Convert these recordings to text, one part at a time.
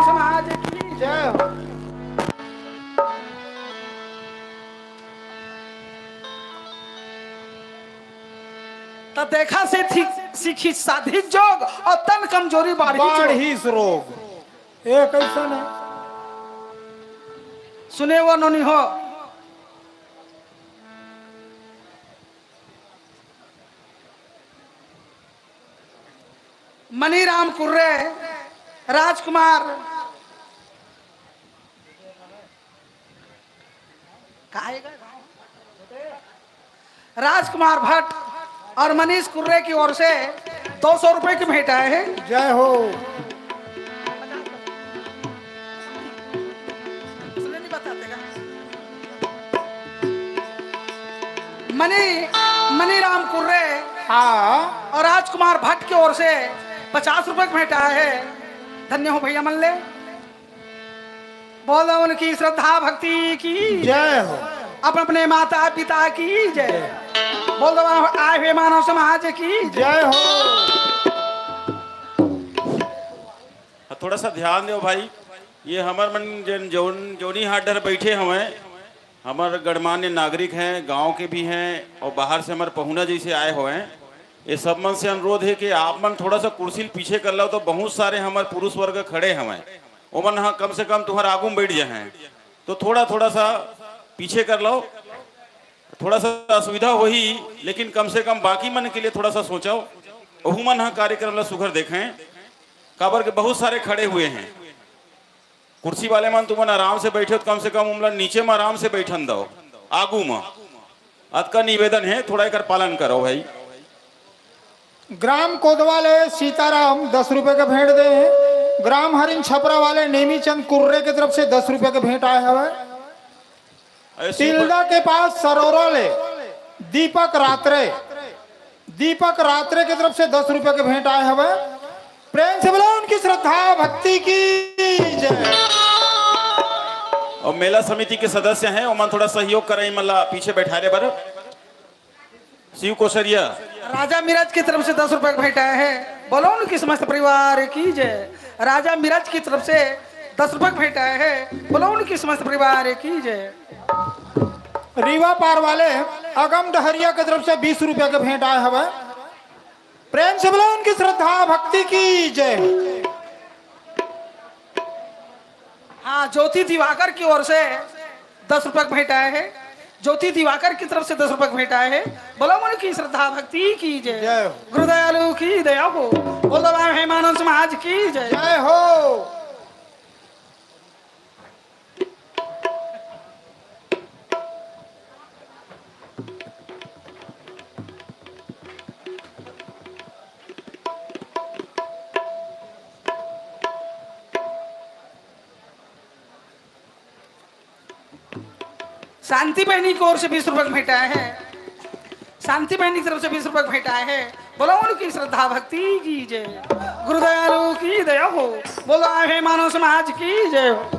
समाज की जय हो। तो देखा से सीखी साधी जोग और तन कमजोरी बाढ़ी रोग ये कैसा है? सुने वो नोनी हो मनीराम कुर्रे राजकुमार राजकुमार भट्ट और मनीष कुर्रे की ओर से 200 रुपए की भेंट आए हैं। जय हो। मनीराम कुर्रे हाँ और राजकुमार भट्ट की ओर से 50 रुपए की भेंट आए हैं। धन्य हो भैया मन ले। बोलो उनकी श्रद्धा भक्ति की जय हो। अपने अपने माता पिता की जय। बोल दो आए हुए मानव समाज की जय हो। थोड़ा सा ध्यान दो भाई। ये हमार मन जोनी हाडर बैठे हमें हमारे गणमान्य नागरिक हैं, गांव के भी हैं और बाहर से हमारे पहुना जैसे आए हुए हैं। ये सब मन से अनुरोध है कि आप मन थोड़ा सा कुर्सी पीछे कर लो तो बहुत सारे हमारे पुरुष वर्ग खड़े हमें ओमन हाँ कम से कम तुम्हारे आगू में बैठ जाए तो थोड़ा सा पीछे कर लो। थोड़ा सा असुविधा हो ही लेकिन कम से कम बाकी मन के लिए थोड़ा सा सोचो। ओहू मन हाँ कार्यक्रम ला सुघर देखें काबर के बहुत सारे खड़े हुए हैं। कुर्सी वाले मन तुम आराम से बैठे तो कम से कम उमला नीचे में आराम से बैठन दो आगू में। अत का निवेदन है थोड़ा एक पालन करो भाई। ग्राम कोदवाले सीताराम 10 रुपए का भेंट दे हैं। ग्राम हरिन छपरा वाले नेमीचंद कुर्रे की तरफ से 10 रुपए का भेंट आए हुए। तिल्दा के पास सरोरा ले दीपक रात्रे की तरफ से 10 रुपए के भेंट आए हुए। प्रेम से बोलो उनकी श्रद्धा भक्ति की जय। और मेला समिति के सदस्य हैं और मन थोड़ा सहयोग करें मतलब पीछे बैठा रहे बर शिव कोसरिया राजा मिराज की तरफ से 10 रुपए का भेंट आए हैं। बोलो उनकी समस्त परिवार की जय। राजा मिराज की तरफ से 10 रुपए का भेंट आए हैं। बोलो उनकी समस्त परिवार की जय। रीवा पार वाले अगम डहरिया की तरफ से 20 रुपए के भेंट आए हुए। प्रेम से बोलो उनकी श्रद्धा भक्ति की जय। हाँ ज्योति दिवाकर की ओर से 10 रुपए का भेंट आए हैं। ज्योति दिवाकर की तरफ से 10 रुपए का भेंट आए हैं। बोलो उनकी श्रद्धा भक्ति की जय। गुरुदयालु की दया हो। बोल दो है मानव समाज की जय। जय हो। शांति बहनी की ओर से 20 रुपए भेंट आए हैं। शांति बहनी की तरफ से 20 रुपए भेंट आए हैं। बोलो उनकी श्रद्धा भक्ति की जय। गुरुदयालु की दया हो। बोलो है मानव समाज की जय हो।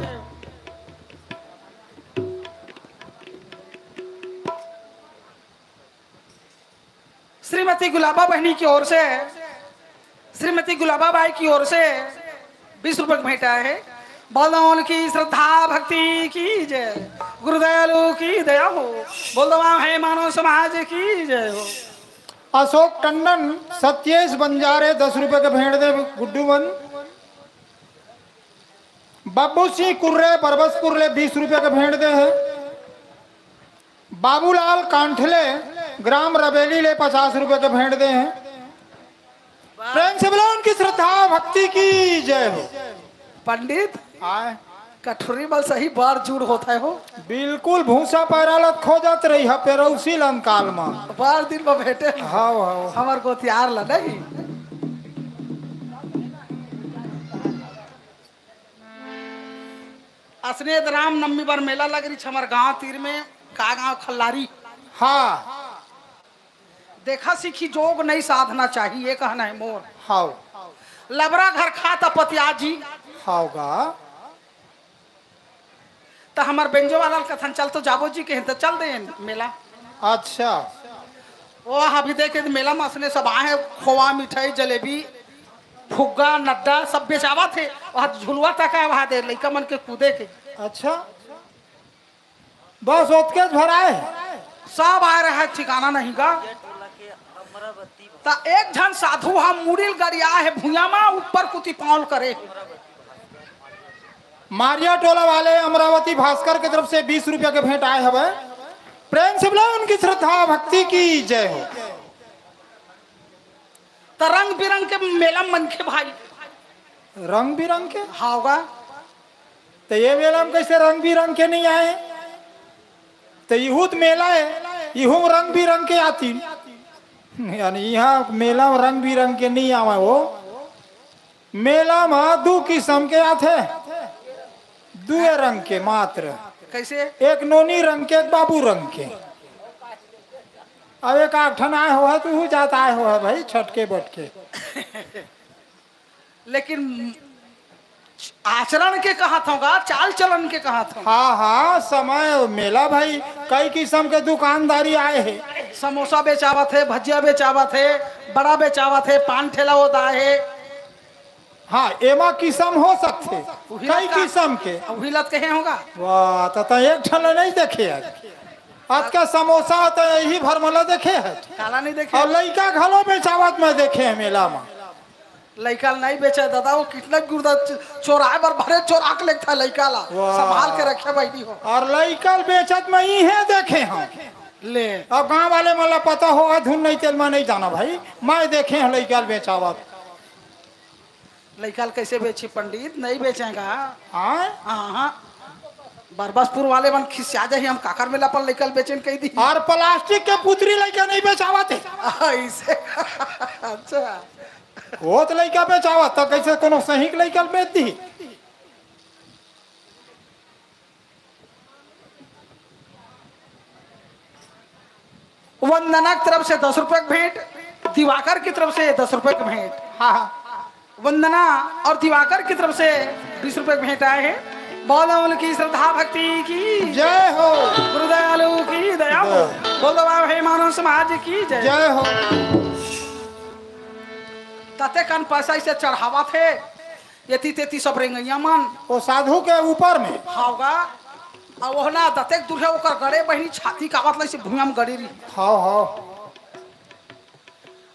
श्रीमती गुलाबा बहनी की ओर से श्रीमती गुलाबा बाई की ओर से 20 रुपए भेंट आए हैं। बोलो उनकी श्रद्धा भक्ति की जय। गुरुदयालु की दया हो। बोल दो है मानव समाज की जय हो। अशोक टंडन सत्येश बंजारे 10 रुपए के भेंट दे गुड्डू बन। बब्बू सिंह कुर्रे परबस कुर्रे 20 रुपए के भेंट दे है। बाबूलाल कांठले ग्राम रबेली ले 50 रुपए के भेंट दे हैं। प्रेम से बोलो उनकी श्रद्धा भक्ति की जय हो। पंडित आए कठोरी बल सही बार जुड़ होता है हो। बिल्कुल भूसा पैरालत खो जात रही है पेरौसी लन काल में बार दिन में भेटे हाँ हाँ हमार को तैयार ला नहीं। असनेद राम नम्मी बार मेला लग रही हमार गांव तीर में का गांव खल्लारी। हाँ देखा सीखी जोग नहीं साधना चाहिए कहना है मोर। हाँ लबरा घर खाता पतियाजी होगा तो हमार बेंजो वाला कथन चल तो जाबो जी के तो चल दे मेला। अच्छा वो अभी देखे मेला में असने सब आए खोवा मिठाई जलेबी फुग्गा नड्डा सब बेचावा थे वहाँ झुलवा तक है वहाँ दे लड़का मन के कूदे के अच्छा बस ओतके भराए सब आ रहा है ठिकाना नहीं का ता एक झन साधु हम मुड़िल गरिया है भुयामा ऊपर कुती पाउल करे मारिया टोला वाले अमरावती भास्कर की तरफ से 20 रुपया के भेंट आए हवे प्रेम से बुलाओ उनकी श्रद्धा भक्ति की जय हो। तो रंग बिरंग के मेला मन के भाई रंग बिरंग के हाँ होगा तो ये मेला में कैसे रंग बिरंग के नहीं आए तो यहू तो मेला है यहू रंग बिरंग के आती यानी यहाँ मेला में रंग बिरंग के नहीं आवा वो मेला में 2 किस्म के आते 2 रंग के मात्र कैसे एक नोनी रंग के एक बाबू रंग के अब एक आठन आए हुआ तो हु जाता आए हुआ भाई छटके बटके लेकिन आचरण के कहा था चाल चलन के कहा था हाँ हाँ समय मेला भाई कई किस्म के दुकानदारी आए हैं समोसा बेचावा थे भजिया बेचावा थे बड़ा बेचावा थे पान ठेला होता है हाँ एमा किस्म हो सकते कई किस्म के हिलत कहे होगा वाह तो एक ठल नहीं देखे आज का समोसा तो यही भरमला देखे है काला नहीं देखे और लड़का घलो बेचावत में देखे है मेला में लड़का नहीं बेचा दादा वो कितना गुर्दा चोराए पर भरे चोरा के लेता लड़का ला संभाल के रखे बैठी हो और लड़का बेचत में ही है देखे हम ले अब गांव वाले मला पता होगा धुन नहीं तेल में नहीं जाना भाई मैं देखे हैं लड़का बेचावत लड़का कैसे बेची पंडित नहीं बेचेगा हाँ हाँ बरबसपुर वाले मन खिसिया जाए हम काकर मेला पर लड़का बेचन कही दी और प्लास्टिक के पुतरी लड़का नहीं बेचावत ऐसे अच्छा वो तो लड़का बेचावत तो कैसे कोनो सही के लड़का बेच दी वंदना की तरफ से 10 रुपए की भेंट दिवाकर की तरफ से 10 रुपए की भेंट हाँ हाँ वंदना और दिवाकर की तरफ से 20 रुपए की भेंट आए हैं बोलो उनकी श्रद्धा भक्ति की जय हो गुरुदयालु की दया हो बोलो भाई मानव समाज की जय जय हो ताते कान पैसा इसे चढ़ावा थे यति तेती सब रेंगैया मन वो साधु के ऊपर में हावगा और वो ना दतेक दुल्हे ओकर गड़े बहनी छाती कावत लई से भूया में गड़ी रही हाँ हाँ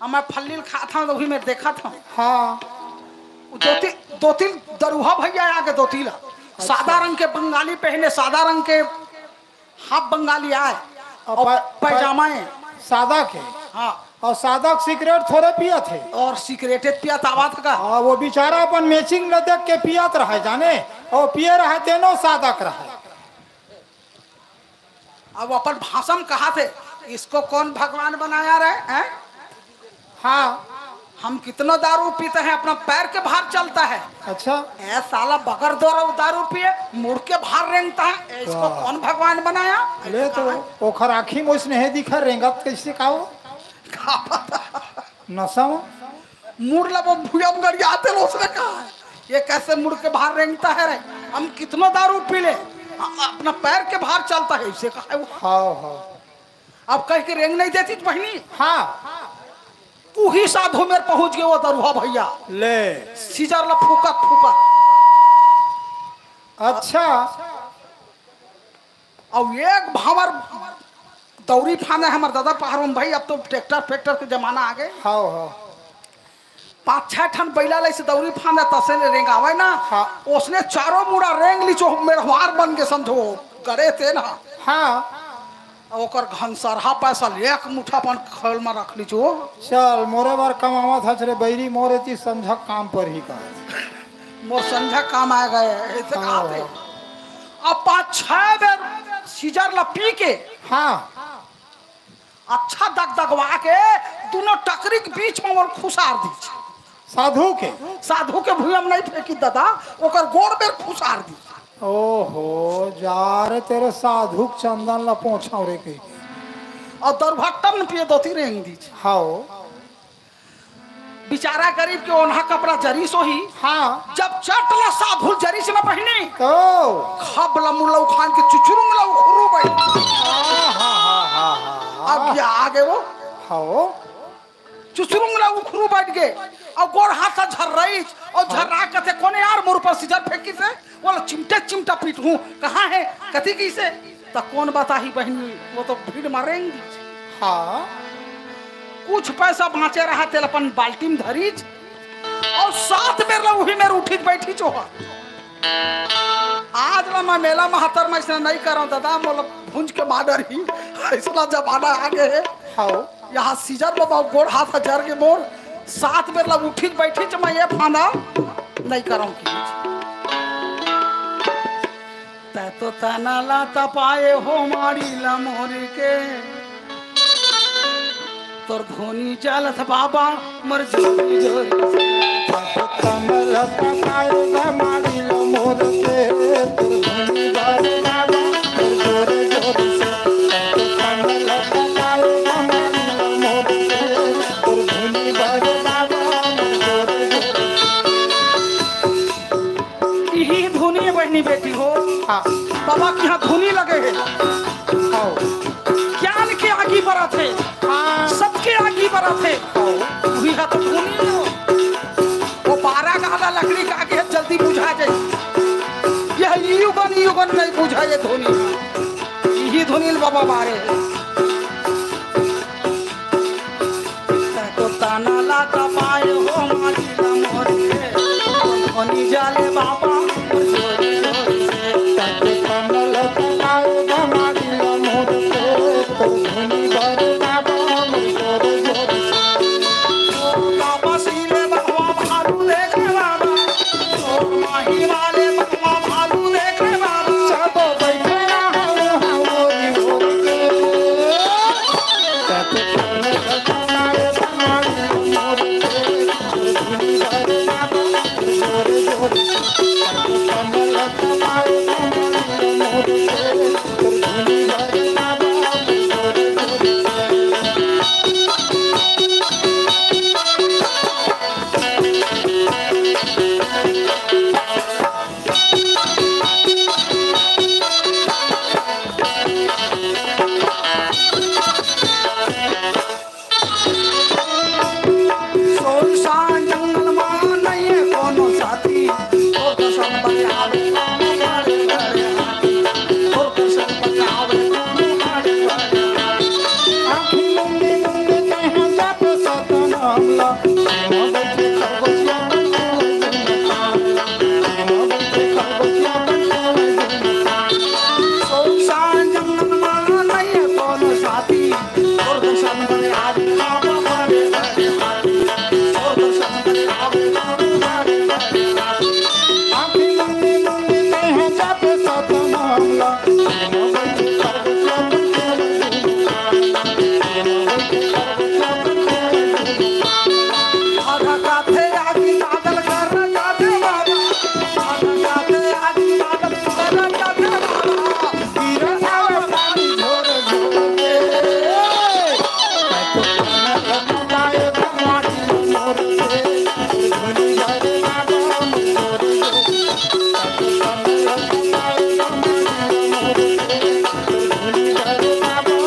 मैं फल्लील खा था तो वही में देखा था हाँ दो तीन दरुहा भैया आगे 2-3 सादा रंग के बंगाली पहने सादा रंग के हाफ बंगाली आए और पैजामा सादा के हाँ और सादा सिगरेट थोड़े पिया थे और सिगरेटे पिया तावा था हाँ वो बेचारा अपन मैचिंग न देख के पियात रहे जाने और पिए रहे तेनो सादा रहे अब अपन भाषण कहा थे इसको कौन भगवान बनाया रहे हैं हाँ हम कितना दारू पीते हैं अपना पैर के बाहर चलता है अच्छा ऐ साला बगर दारू पिए मुड़ के बाहर रेंगता है इसको कौन भगवान बनाया ले तो ओखर आँखी में उसने है दिखा रेंगत कैसे खाओ नशा मुड़ लो भूया गरियाते लो उसने कहा ये कैसे मुड़ के बाहर रेंगता है रे हम कितना दारू पी ले अपना पैर के बाहर चलता है इसे कहा है वो हाँ हाँ अब कह के रेंग नहीं देती बहनी हाँ वही साधु में पहुंच गए वो दरुहा भैया ले सीजर ला फूकत फूकत अच्छा और एक भावर दौरी फाना हमारे दादा पहाड़ों भाई अब तो ट्रैक्टर फैक्टर के जमाना आ गए हाँ हाँ 5-6 ठन बैला ले से दौरी फाना तसे ने रेंग आवे ना हाँ। उसने चारों मुड़ा रेंग ली जो मेहवार बन के समझो गड़े थे ना हाँ ओकर घनसरहा पैसा एक मुठा अपन खल में रख ली जो चल मोरे बार कमावा था चले बैरी मोरे ती समझा काम पर ही का मोर संझा काम आ गए ऐसे खाते अब 5-6 बेर सीजर ला पी के हाँ अच्छा दगदगवा के दोनों टकरी के बीच में और खुशार दी साधु के भूया में नहीं फेंकी दादा ओकर गोड़ बेर खुशार दी ओहो जा रे तेरे साधु चंदन ला पहुंचा रे के और दरभट्टम पिए दोती रेंग दी हाँ बेचारा गरीब के ओन्हा कपड़ा जरी सो ही हाँ जब चटला साधु जरी से ना पहने तो खबला मुल्ला खान के चुचुरुंग ला खुरू भाई अब क्या आ गए वो हाँ चुचुरुंग ला खुरू बैठ गए और गोड़ हाथ से झर रही और झर्रा कथे कोने यार मोर पर सीजर फेंकी से बोला चिमटे चिमटा पीट हूँ कहाँ है कथी की से तो कौन बताही बहनी वो तो भीड़ मारेंगी। हाँ कुछ पैसा बाँचे रहा तेल अपन बाल्टी में धरी और 7 बेर ला वही मेरे उठी बैठी चोहा आज ला मैं मेला महतर में इसने नहीं कर दादा मोल भुंज के माडर ही ऐसा जमाना आ गए है। हाँ यहाँ सीजर बाबा गोड़ हाथ हजार के मोर 7 बेर ला उठी बैठी च मैं ये फाना नहीं करूँ तै तो तना ला तपाए हो मारी ला मोरी के तोर धोनी चलत बाबा मर जोरी जोरी कमल पकाएगा मारी लो मोर के तोर धुनी बारे बाबा जोर जोर से कमल पकाएगा मारी लो मोर के तोर धुनी बारे बाबा जोर जोर यही धुनी बहनी बेटी हो। हाँ बाबा की यहाँ धुनी लगे है हाँ ज्ञान के आगे बढ़ा थे हाँ सबके आगे बढ़ा थे वही हाथ धुनी हो वो 12 गाला लकड़ी का आगे जल्दी बुझा जाए यह युगन नहीं बुझा ये धुनी यही धुनी बाबा मारे तो ताना लाता पाए हो मारी ला मोरे धुनी जाले बाबा जोरी जोरी से कमल पकाएगा मारी लो मोर के तोर धुनी बारे बाबा जोर जोर से बाबा सीले बकवा भालू देखे बाबा और माही वाले बकवा भालू देखे बाबा सब बैठे रहो हमारी भोग के तब कमल पकाएगा मारी लो मोर के तोर धुनी बारे बाबा जोर जोर से कमल पकाएगा मारी लो मोर के तोर धुनी बारे बाबा जोर जोर से सोनसान जंगल में नहीं है कोनो साथी और तो सब बचावे कोनो मारे मारे हाथी और तो सब बचावे कोनो मारे मारे हाथी आँखी मुंडी मुंडी कहाँ जप सतनाम ला तीनों बैठे खरगोशिया बनते तीनों बैठे खरगोशिया बनते सोनसान जंगल में नहीं है कोनो साथी और तो सब बचावे कोनो मारे मारे हाथी और तो सब बचावे कोनो मारे मारे हाथी आँखी मुंडी मुंडी कहाँ जप सतनाम ला तीनों बैठे खरगोशिया बनते तीनों बैठे खरगोशिया बनते आधा काथे आगी पागल कर जाते बाबा आधा काथे आगी पागल कर जाते बाबा गिरा आवा पानी झोर झोर के तब कमल पकाएगा मारी लो मोर के तोर धुनी बारे बाबा जोर जोर तब कमल पकाएगा मारी लो मोर के तोर धुनी बारे बाबा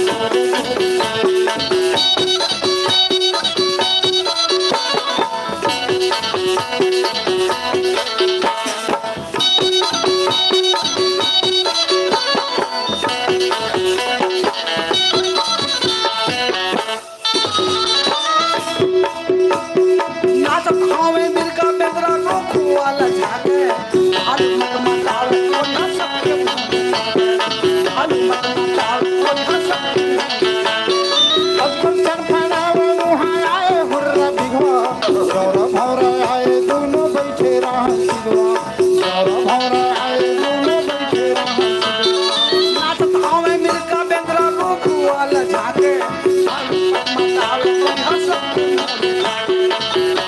जोर जोर नाच खावे मिर्गा बेदरा रोखू वाला जाके आलू मत मचावे तो ना सबके आलू मत मचावे तो ना सबके अजबन फड़ावे मुहाय आए हुर्रा बिघवा गौर भौर आए दोनों बैठे रहा सिगवा गौर भौर आए दोनों बैठे रहा सिगवा नाच खावे मिर्गा बेदरा रोखू वाला जाके आलू मत मचावे तो ना सबके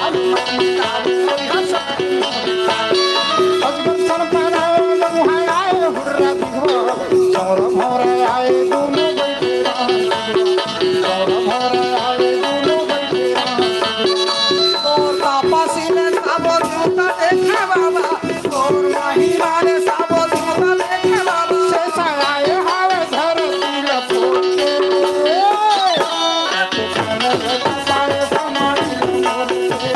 आलू मत मचावे तो ना सबके अजबन फड़ावे मुहाय आए हुर्रा बिघवा गौर भौर आए दोनों बैठे रहा सिगवा गौर भौर आए दोनों बैठे रहा सिगवा और तापसी ने साबो जूता देखे बाबा और माही वाले साबो जूता देखे बाबा से सगाए हावे धरती लपोट के तब कमल पकाएगा मारी लो मोर के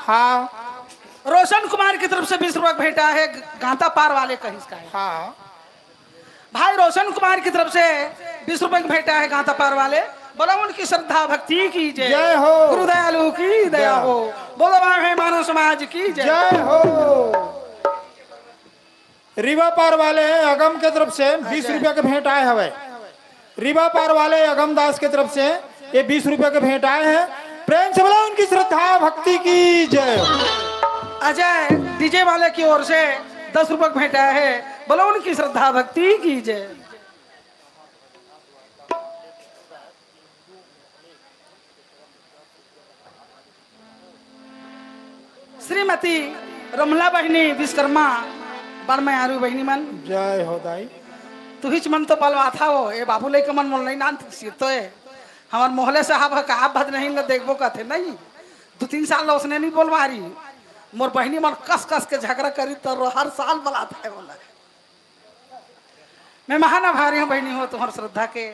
हाँ रोशन कुमार की तरफ से 20 रुपए का भेंटा है गांता पार वाले का हिस्सा है। हाँ भाई रोशन कुमार की तरफ से 20 रुपए का भेंटा है गांता पार वाले। बोला उनकी श्रद्धा भक्ति की जय। जय हो। गुरु दयालु की दया हो। बोलो है मानव समाज की जय। जय हो। रीवा पार वाले अगम के तरफ से 20 रुपया के भेंट आए हवे। रीवा पार वाले अगम दास के तरफ से ये 20 रुपया के भेंट आए हैं। प्रेम से बोला उनकी श्रद्धा भक्ति की जय। अजय डीजे वाले की ओर से 10 रुपए का भेंट आया है। बोलो उनकी श्रद्धा भक्ति की जय। श्रीमती रमला बहनी विश्वकर्मा बड़ आरू बहनी मन जय हो दाई। तू हिच मन तो पलवा था वो ये बाबू ले के मन मोल नहीं नान सिर तो है हमार मोहल्ले साहब का आप भद नहीं ल देखबो कहते नहीं 2-3 साल उसने नहीं बोलवा रही मोर बहनी मन कस कस के झगड़ा करी तो हर साल बुलाता है बोला मैं महाना भारी हूँ बहनी हो तुम्हार श्रद्धा के।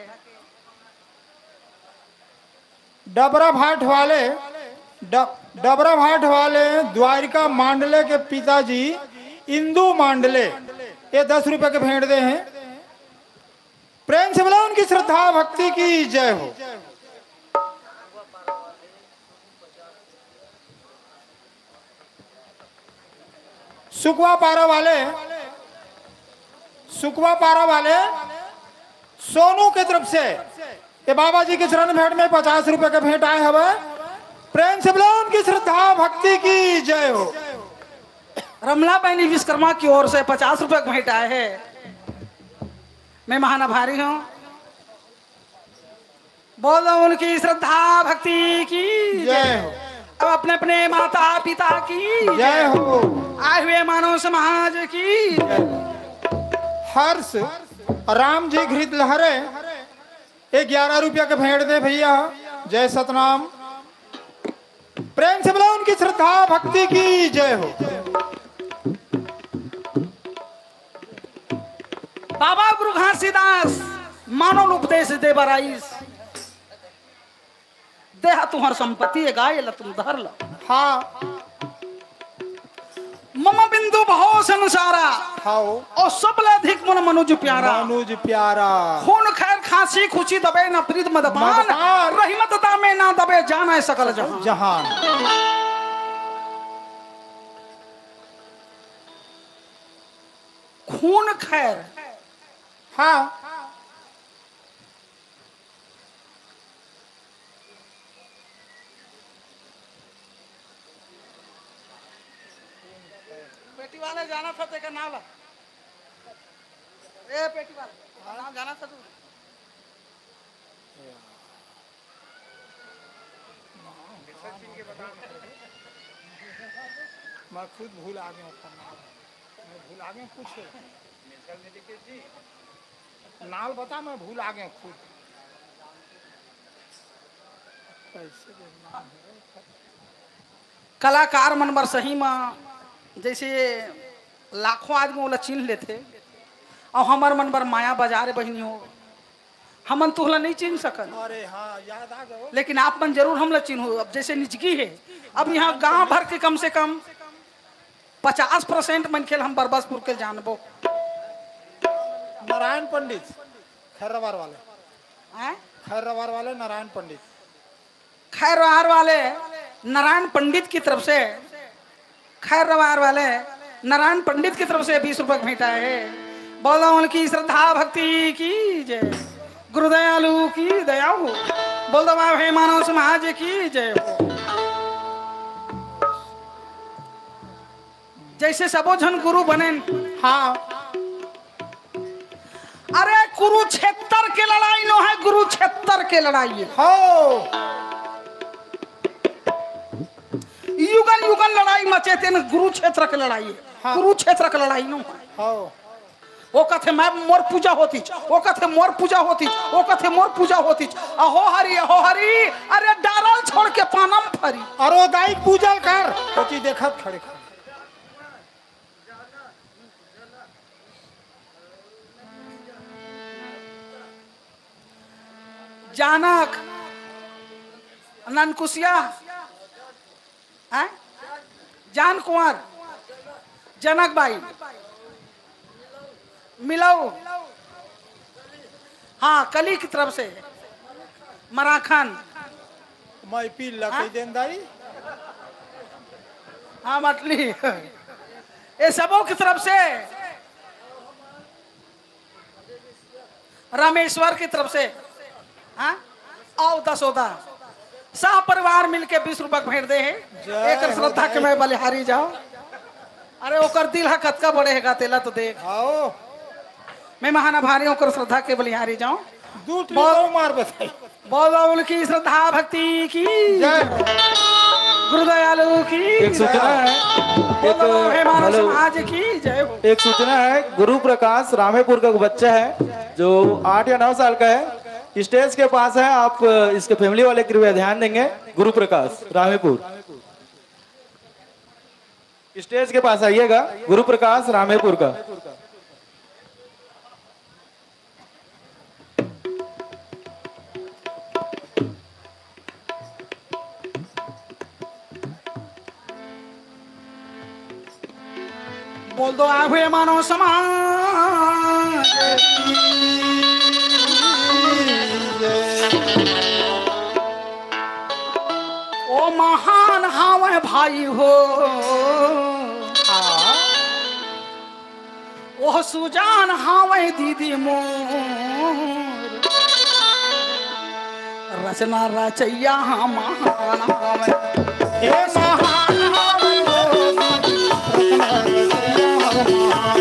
डबरा भाट वाले डबरा भाट वाले द्वारिका मांडले के पिताजी इंदू मांडले ये 10 रुपए के भेंट दे हैं। प्रेम से बोला उनकी श्रद्धा भक्ति की जय हो। सुकवा पारा वाले सोनू के तरफ से ये बाबा जी के चरण भेंट में 50 रुपए का भेंट आए हवे। प्रेम से बोला उनकी श्रद्धा भक्ति की जय हो। रमला बहनी विश्वकर्मा की ओर से 50 रुपए का भेंट आए है। मैं महाना भारी हूँ। बोलो उनकी श्रद्धा भक्ति की जय हो। अब अपने अपने माता पिता की जय हो। आए हुए मानव समाज की हर्ष राम जी घृत लहरे ये 11 रुपया के भेंट दे भैया। जय सतनाम। प्रेम से बोला उनकी श्रद्धा भक्ति की जय हो। बाबा गुरु घासीदास मानव उपदेश दे बराइस देहा तुम्हार संपत्ति गाय ल तुम धर लो। हाँ मम बिंदु भव संसारा हाओ और सबले अधिक मन मनुज प्यारा। मनुज प्यारा खून खैर खांसी खुशी दबे न प्रीत मदपान मदपान। रहीमत दामे ना दबे जाना सकल जहां जहान। खून खैर हाँ पेटी वाले जाना था तेरा नाम ला ए पेटी वाले नाम जाना था तू मैं खुद भूल आ गया मैं भूल आ गया कुछ नाल बता मैं भूल आ गया खुद कलाकार मनबर सही में जैसे लाखों आदमी वाला चिन्ह लेते और हमार मनबर माया बाजार बहनी हो हमन तुहला नहीं चिन्ह सकन। अरे हाँ याद आ गया। लेकिन आप मन जरूर हमला चिन्ह अब जैसे निजगी है अब यहाँ गांव भर के कम से कम 50% मन खेल हम बरबसपुर के जानबो। नारायण पंडित खैरवार वाले हैं? खैरवार वाले नारायण पंडित खैरवार वाले नारायण पंडित की तरफ से खैरवार वाले नारायण पंडित की तरफ से 20 रुपए भेंटा है। बोलो उनकी श्रद्धा भक्ति की जय। गुरुदयालु की दया हो। बोल दो है मानव समाज की जय हो। जैसे सबो जन गुरु बने हाँ अरे कुरुक्षेत्र के लड़ाई नो है कुरुक्षेत्र के लड़ाई है। हो युगन युगन लड़ाई मचे थे न कुरुक्षेत्र के लड़ाई है। हाँ। कुरुक्षेत्र के लड़ाई नो है। हो वो कथे मैं मोर पूजा होती वो कथे मोर पूजा होती वो कथे मोर पूजा होती अहो हरी अरे डारल छोड़ के पानम फरी। अरे दाई पूजा कर कोची देखत खड़े खड़े जानक ननकुसिया हैं जान कुंवर, जनक बाई, मिलाऊ, हाँ कली की तरफ से मराखन, मैं पी लकई देनदारी। हाँ मटली, ये सबों की तरफ से रामेश्वर की तरफ से, हाँ आओ 10 औदा सह परिवार मिलके 20 रुपए भेंट दे है। एक श्रद्धा के मैं बलिहारी जाओ। अरे ओकर दिल है कतका बड़े है तेला तो देख। आओ मैं महाना भारी होकर श्रद्धा के बलिहारी जाऊं। दूध लो मार बताई। बोल की श्रद्धा भक्ति की जय। गुरुदयालु की एक सूचना है, बोलो हे मानव हेलो, समाज की जय हो। एक सूचना है, गुरु प्रकाश रामेपुर का बच्चा है जो 8 या 9 साल का है, स्टेज के पास है। आप इसके फैमिली वाले कृपया ध्यान देंगे। गुरु प्रकाश रामेपुर, स्टेज के पास आइएगा। गुरु प्रकाश रामेपुर का। बोल दो आए हुए मानव समाज ओ महान हावे भाई हो, ओ सुजान हावे दीदी मोर, रचना रचैया महान हावे हे महान हावे हो दीदी, रचना रचैया महान।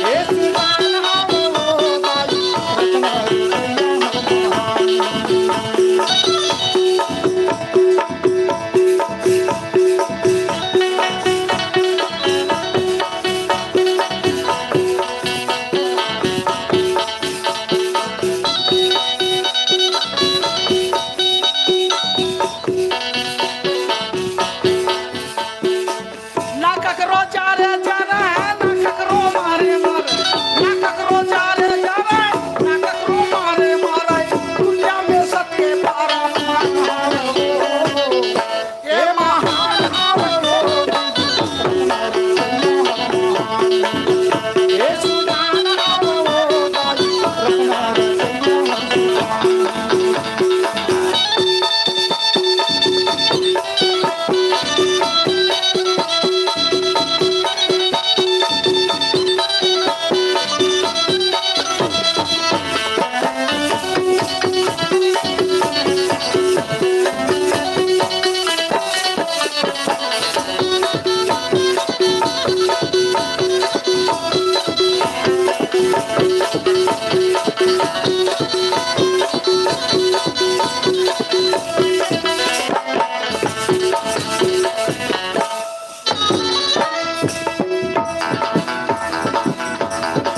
हे सुजान हावे हो दाई, रचना रचैया महान। ना ककरो चारे जाना है, ना ककरो मारे मारे, ना ककरो चारे जाना है, ना ककरो मारे मारे, दुनिया में सबके पारा महान हो, ये महान हावे हो, हे सुजान हावे हो दाई, रचना रचैया महान।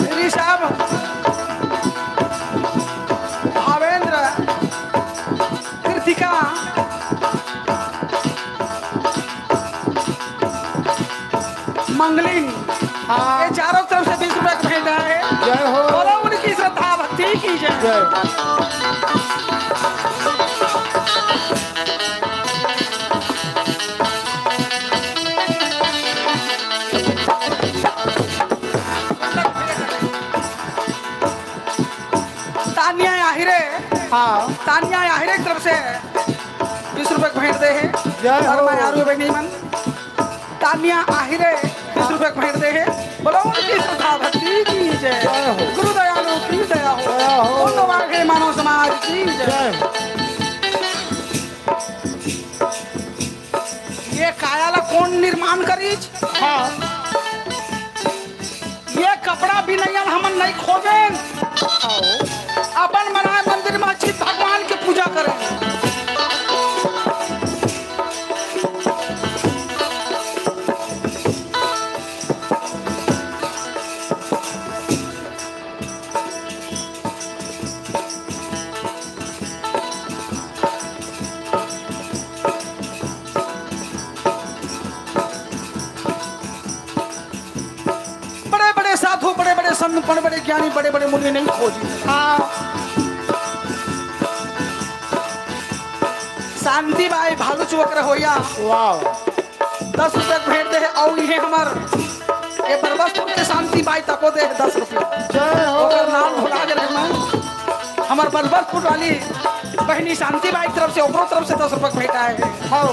श्री साहब भावेंद्र कृतिका मंगलिन, हाँ। ये चारों तरफ से 20 रुपए का भेजा है। जय हो। बोलो उनकी श्रद्धा भक्ति की जय। जय। तानिया आहिरे, हाँ तानिया आहिरे की तरफ से 20 रुपए का भेंट दे है। जय हो। और मैं आरू बनी मन तानिया आहिरे 20 रुपए का भेंट दे है। बोलो उनकी श्रद्धा भक्ति की जय। जय हो। गुरु दयालु की दया हो। दया हो। बोलो आगे मानव समाज की जय। जय। ये कायाला कौन निर्माण करी? हाँ ये कपड़ा भी नहीं हमन नहीं खोबेन, अपन बनाए मंदिर में अच्छी भगवान की पूजा करें। बड़े बड़े साधु, बड़े बड़े संत, बड़े बड़े ज्ञानी, बड़े बड़े मुनि नहीं खोजी। हाँ शांति बाई भालू चुवक होया। वाह 10 रुपये भेंट दे और ये हमार ये बरबसपुर के शांति बाई तको दे 10 रुपये। जय हो। ओकर नाम भुला गए मैं। हमार बरबसपुर वाली बहनी शांति बाई तरफ से ओकरो तरफ से 10 रुपये भेंटा है।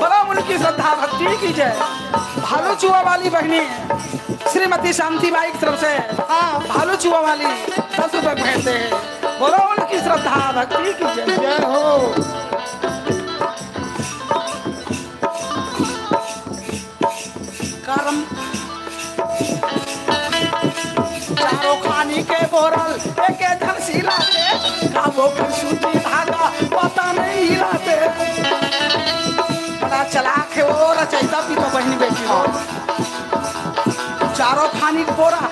बड़ा उनकी श्रद्धा भक्ति की जय। भालू चुआ वाली बहनी श्रीमती शांति बाई की तरफ से भालू चुआ वाली 10 रुपये भेंटते हैं। बोलो उनकी श्रद्धा भक्ति की जय। जय हो। कर्म चारों खानी के बोरल एक धनसी लाते काबो कर सूची धागा पता नहीं हिलाते। पता चला के वो रचयिता भी तो बहनी बेटी हो। चारों खानी के बोरा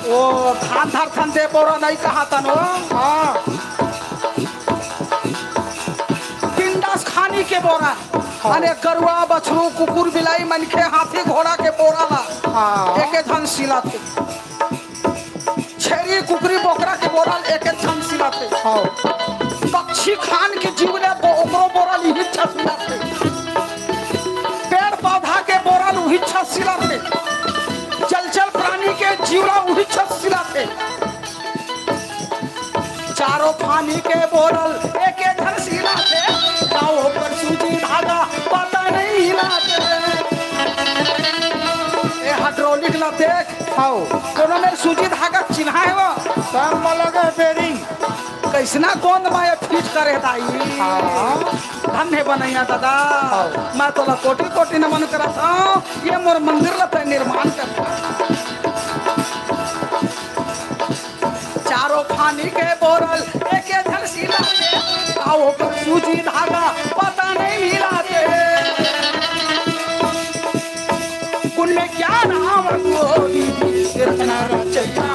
वो धान धर थन दे बोरा नहीं कहा तन हो। पिंडास खानी के बोरा अने गरुआ बछरू कुकुर बिलाई मनखे हाथी घोड़ा के बोरा ला एक धन सिलाते। छेरी कुकरी बोकरा के बोरा एक धन सिलाते। पक्षी खान के जीवने ओकरो बोरा लिहिच्छा सिलाते। पेड़ पौधा के बोरा लिहिच्छा सिलाते। जलचर प्राणी के जीवना लिहिच्छा सिलाते। चारों पानी के बोरल एक धन सिलाते गाँव पर सूजी धागा पता नहीं हिलाते। ए हाइड्रोलिक ला देख कोनो में सूजी धागा चिन्हा है वो सब में लगे बेरिंग कैसना कौन माया फिट करे दाई। धन्य बनैया दादा मैं तो कोटि कोटि नमन करत हूँ। ये मोर मंदिर ला निर्माण कर। चारों पानी के बोरल एक धन सिलाते गाँव पर सूजी धागा पता नहीं हिलाते। उनमें क्या नाम गोरी रचना रचैया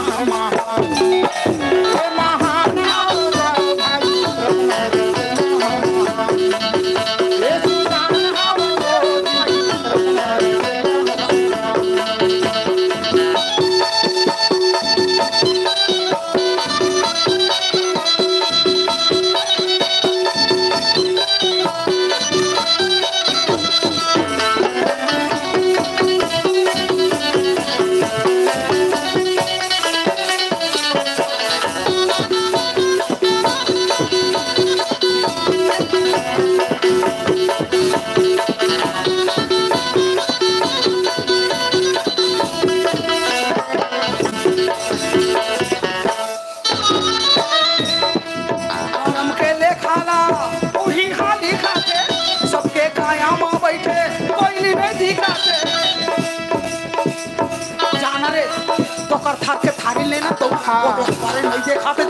थारी लेना तो बारे नहीं देखा थे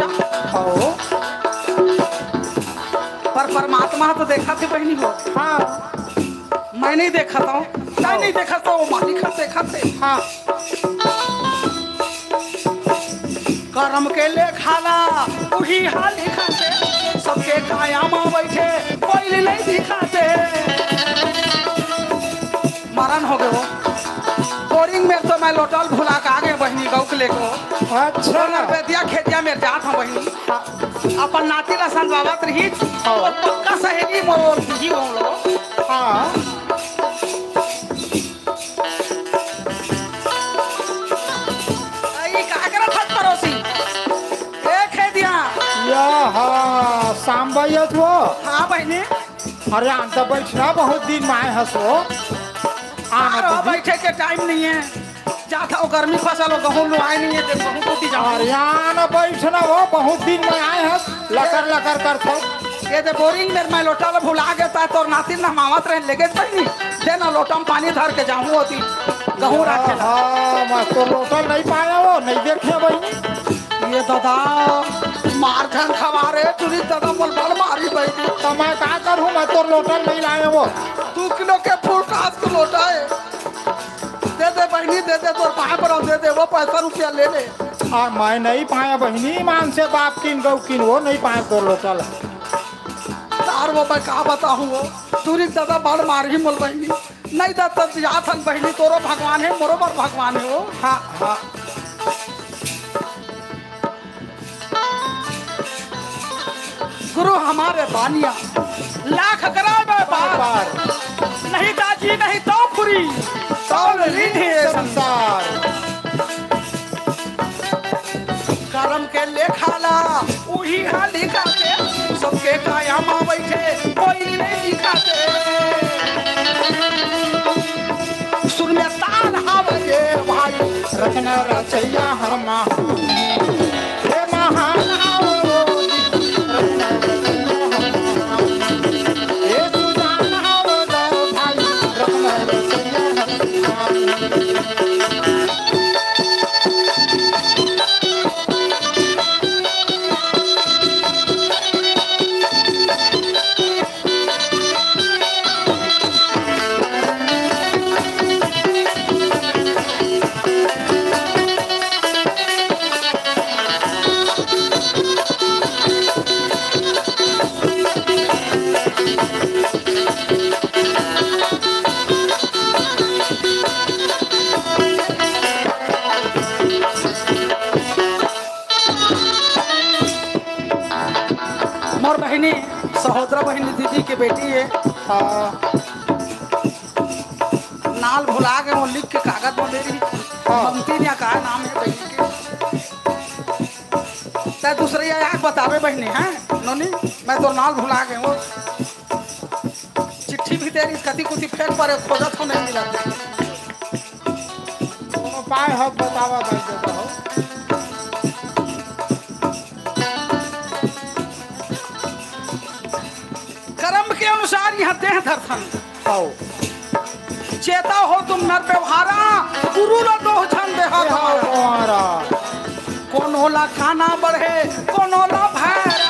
पर परमात्मा तो देखा थे बहनी हो। मैं नहीं देखा था नहीं देखा था वो मालिक देखा थे। कर्म के ले खाला उही हाल दिखाते सबके काया माँ बैठे कोई नहीं दिखाते। मरण हो गए बोरिंग में तो मैं लोटल भुला के आगे बहनी गौकले को। अच्छा बेदिया खेतिया में जात हूँ बहनी अपन नाती लसन बाबा रही और पक्का सहेली मोर ही हो लो। सांबैयत वो हाँ बहनी अरे अंत बैठना बहुत दिन में आए हसो आना बैठे के टाइम नहीं है जाता हो गर्मी फसल हो गहूँ लो आए नहीं है गहूँ टूटी जाओ। अरे आना बैठना वो बहुत दिन में आए हस लकर लकर कर तो ये तो बोरिंग में मैं लोटा भुला गया था तो नाती ना मावत रहे लेके बहनी देना लोटा में पानी धर के जाऊँ होती गहूँ रखे। मैं तो लोटा नहीं पाया वो नहीं देखे बहनी ये दादा मार धन खवारे तुरी दादा बोल बल मारी बहनी तो मैं क्या करूँ मैं तो लोटा नहीं लाया वो 2 किलो के फूल काट के लोटा है दे दे बहनी दे दे तोर पाए पर दे दे वो 5 रुपया ले ले। मैं नहीं पाया बहनी मान से बाप किन गौ किन वो नहीं पाया तो लोटा ला तार वो मैं कहा बताऊँ वो तुरी दादा बल मार ही मोल बहनी नहीं दादा याद हन बहनी तोरो भगवान है मोरो पर भगवान है वो। हाँ हाँ गुरु हमारे बानिया लाख करा बार नहीं दाजी नहीं तो खुरी तौल रिधि संसार कर्म के लेखाला उही हा लिखाते सबके कायम बैठे कोई नहीं दिखाते सुर में तान हावे भाई रत्न रचैया हर माह हे महान आओ रत्न रचैया हर माह हे सुजान आओ भाई रत्न रचैया हर माह मोर बहनी सहोदरा बहनी दीदी के बेटी है नाल भुला के वो लिख के कागज में दे रही ममती ने कहा नाम है बहनी के दूसरे यार बतावे बहनी है नोनी मैं तो नाल भुला गए वो चिट्ठी भी दे रही कति कुछ फेंक पर खोजत हो नहीं मिला उपाय हक बतावा देता हो कर्म के अनुसार यहाँ देह दर्शन आओ चेता हो तुम नर व्यवहारा गुरु न दो छंद हमारा कौन होला खाना बढ़े कौन होला भैरा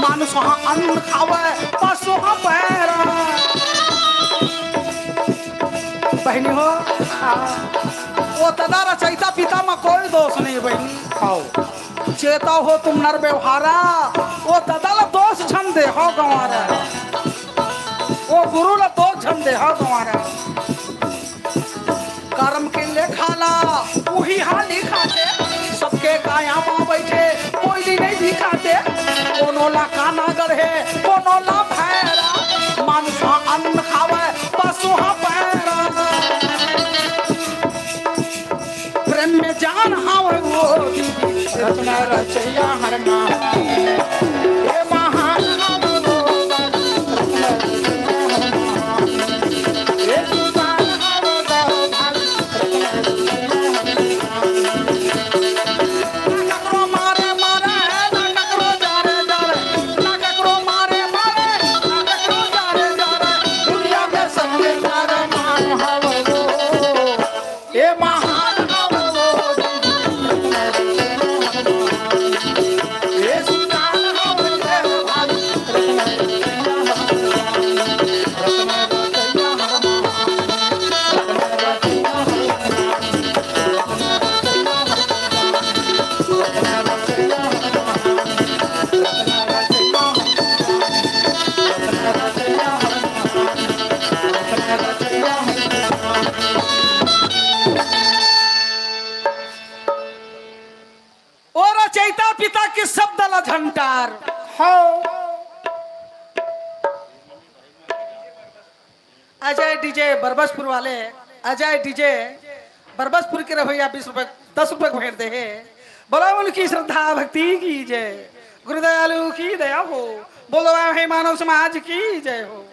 मानुष हाँ अन्न खावे पशु हाँ पैरा बहनी हो वो तदा रचयिता पिता में कोई दोष नहीं बहनी आओ चेता हो तुम नर व्यवहारा वो तदा ला दोष छन दे हो गंवारा वो गुरु ला दोष छन दे हो गंवारा कर्म के लेखाला वही हाँ लिखाते सबके काया माँ बैठे कोई भी नहीं दिखाते कोनो ला काना गढ़े कोनो ला भैरा मानुष हाँ अन्न खावे पशु हाँ पैरा प्रेम में जान हावे वो रत्न रचैया हर माह हे महान आओ रत्न रचैया हर माह हे सुजान आओ भाई ककरो मारे मारे ना ककरो जारे जारे ना ककरो मारे मारे ना ककरो जारे जारे दुनिया में सबके हर मान हवो हे महान आओ हे सुजान आओ भाई रत्न रचैया हर माह और रचयिता पिता के शब्द ला झंटार अजय डीजे बरबसपुर वाले अजय डीजे बरबसपुर के रवैया 20 रुपए 10 रुपए भेंट दे है बोला उनकी श्रद्धा भक्ति की जय गुरुदयालु की दया हो बोलो हे मानव समाज की जय हो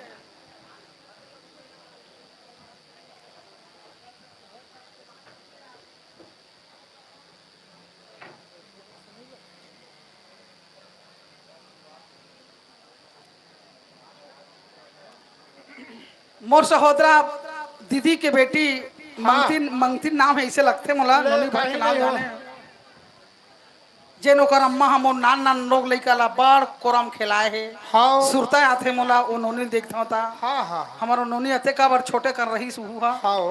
मोर सहोदरा दीदी के बेटी मंगतिन मंगतिन नाम है इसे लगते मोला नोनी भाई के नाम जाने जेनो कर अम्मा हम नान नान लोग लइका ला बड़ कोरम खिलाए है हाँ सुरता आथे मोला ओ नोनी देखता होता हाँ हाँ हमारो नोनी अते का बार छोटे कर रही सुहुआ हाँ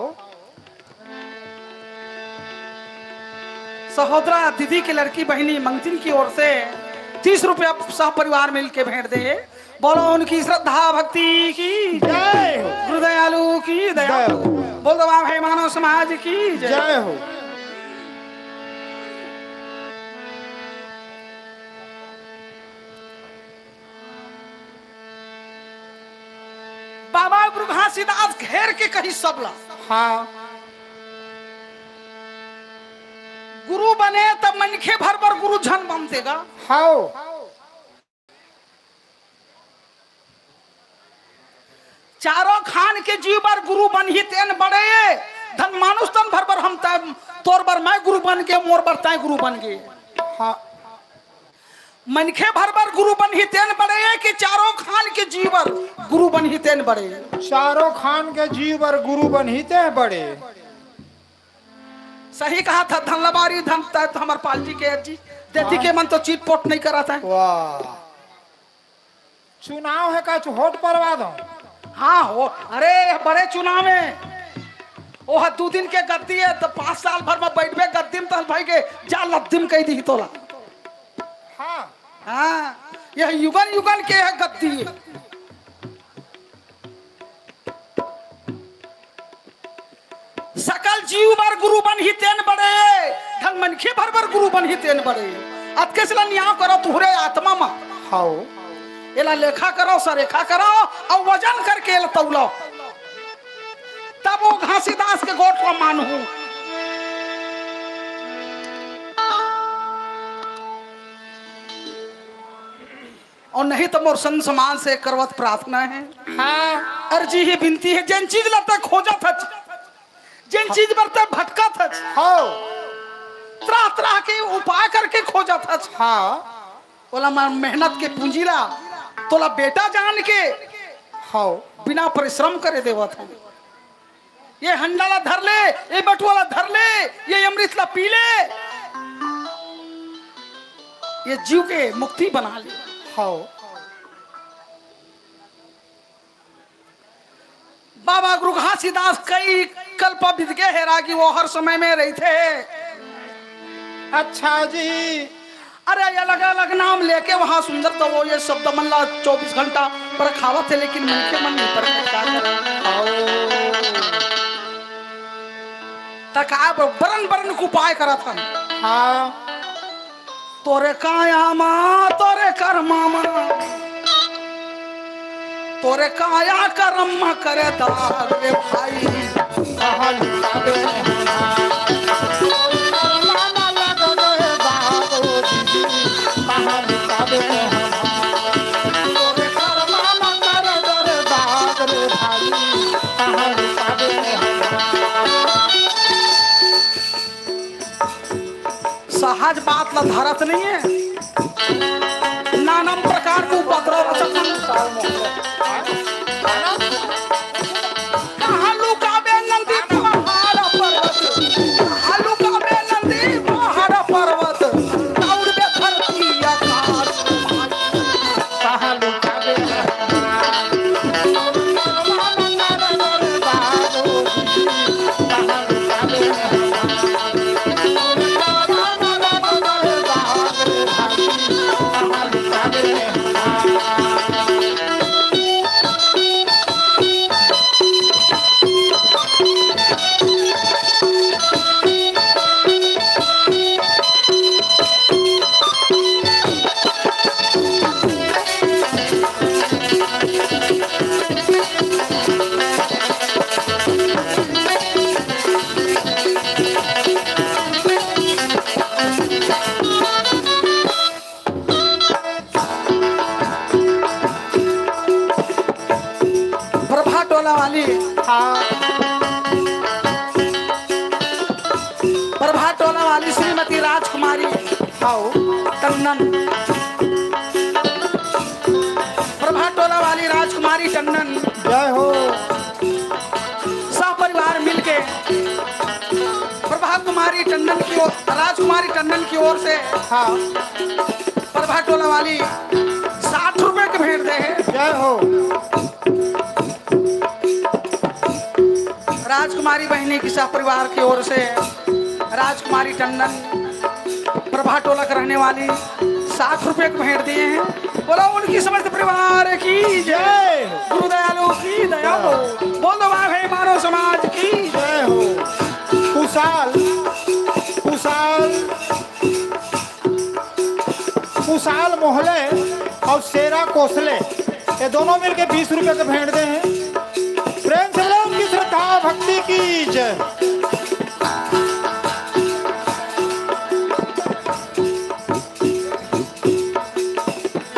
सहोदरा दीदी के लड़की बहनी मंगतिन की ओर से 30 रुपया सह परिवार मिल के भेंट दे बोलो उनकी श्रद्धा भक्ति की जय हो गुरुदयालु की दया जय हो। बोल दो है मानव समाज की जय जय हो बाबा गुरु घासीदास घेर के कही सबला। हाँ गुरु बने तब मनखे भर पर गुरु झन बन देगा। हाओ चारों खान के जीव पर गुरु बन ही तेन बड़े धन मानुष तन भर पर हम तोर पर मैं गुरु बन के मोर पर तय गुरु बन गए। हाँ मनखे भर पर गुरु बन ही तेन बड़े कि चारों खान के जीव पर गुरु बन ही तेन बड़े। चारों खान के जीव पर गुरु बनहिते हैं बड़े। सही कहा था धन लबारी धन तो हमार पाल जी के अर्जी देती के मन तो चीट पोट नहीं करा था। वाह चुनाव है का वोट परवा दो। हाँ हो अरे बड़े चुनाव में ओह 2 दिन के गद्दी है तो 5 साल भर में बैठबे गद्दी में तो भाई के जा लद्दिम कह दी तोला। हाँ हाँ यह युगन युगन के है गद्दी है। सकल जीव बार गुरु बन ही तेन बड़े ढंग मनखे भर भर गुरु बन ही तेन बड़े। अतके से न्याय करो तुहरे आत्मा में। हाओ एला लेखा करो सरेखा करो और वजन करके तौलो तब वो घासीदास के गोट को मानू। और नहीं तो मोर संत समाज से करवत प्रार्थना है। हाँ अर्जी ही विनती है जिन चीज लगता खोजा था जिन चीज बरता भटका था हाओ तरह तरह के उपाय करके खोजा था। हाँ बोला मैं मेहनत के पूंजीला तोला बेटा जान के हाओ बिना परिश्रम करे देवा था। ये हंडाला धर ले ये बटुआला धर ले ये अमृतला पी ले ये जीव के मुक्ति बना ले। हाओ बाबा गुरु घासीदास कई कल्प बीत गए है रागी वो हर समय में रही थे। अच्छा जी अरे अलग अलग नाम लेके वहां सुंदर तो वो ये शब्द मल्ला 24 घंटा पर खावत थे लेकिन मन के मन नहीं पर तका बरन बरन को उपाय करा था। हाँ तोरे काया माँ तोरे कर्मा माँ तोरे काया कर्म करे दाग रे भाई। सहज बात ला धारत नहीं है नाना प्रकार को उपद्रव कहाँ लुकाबे नंदी पहाड़ पर्वत कहाँ लुकाबे नंदी पहाड़ पर्वत दौड़बे धरती आकाश कहाँ लुकाबे प्रभात टोला वाली श्रीमती राजकुमारी टंडन प्रभात टोला वाली राजकुमारी टंडन जय हो। सब परिवार मिलके प्रभात कुमारी टंडन की ओर राजकुमारी टंडन की ओर से हाँ प्रभात टोला वाली 60 रुपए के भेंट दे है। जय हो। राजकुमारी बहनी की सह परिवार की ओर से राजकुमारी टंडन प्रभा टोला के रहने वाली 60 रुपए के भेंट दिए हैं। बोलो उनकी समस्त परिवार की जय। गुरु दयालु की दया हो। बोल दो भाई मानव समाज की जय हो। कुशाल कुशाल कुशाल मोहले और शेरा कोसले ये दोनों मिलके 20 रुपए के भेंट दे हैं। प्रेम से बोलो उनकी श्रद्धा भक्ति की जय।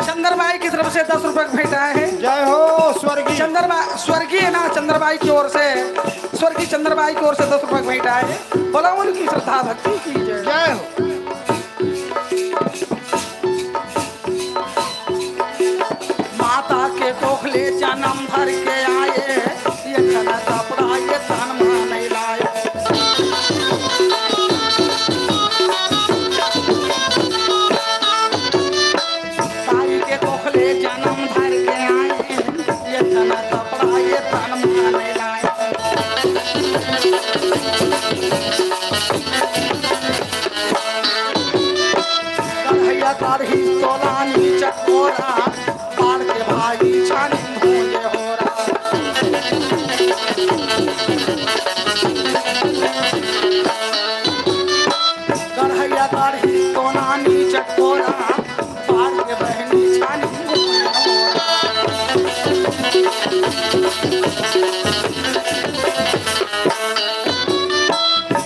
चंद्रबाई की तरफ से 10 रुपए का भेंट आया है। जय हो स्वर्गीय चंद्रबाई स्वर्गीय ना चंद्रबाई की ओर से, स्वर्गीय चंद्रबाई की ओर से 10 रुपए का भेंट आया है। बोला उनकी श्रद्धा भक्ति की जय। जय हो। माता के कोखले जन्म भर के आए, ये खाना कपड़ा ये तन मन नहीं लाए। ताई के कोखले जन्म भर के आए, ये खाना कपड़ा ये तन मन नहीं लाए। कन्हैया कारही तोलानी चकोरा, पार के भाई छानी भूले हो रहा। कन्हैया कारही तोलानी चकोरा, पार के बहनी छानी भूले हो रहा।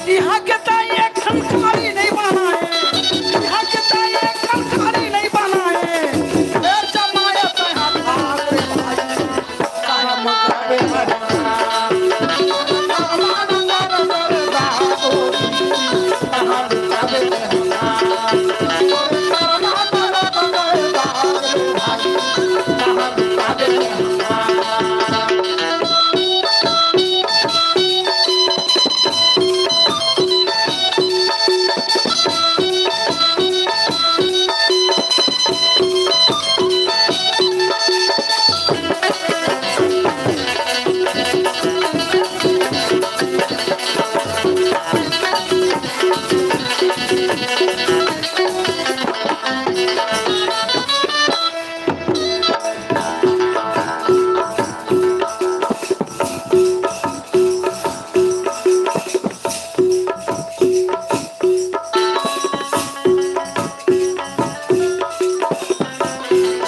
यहाँ के ताई खनखारी नहीं बनाए, यहाँ के ताई खनखारी नहीं बनाए। ए जमाया तहा भाग रे भाई, ताया मुकाबे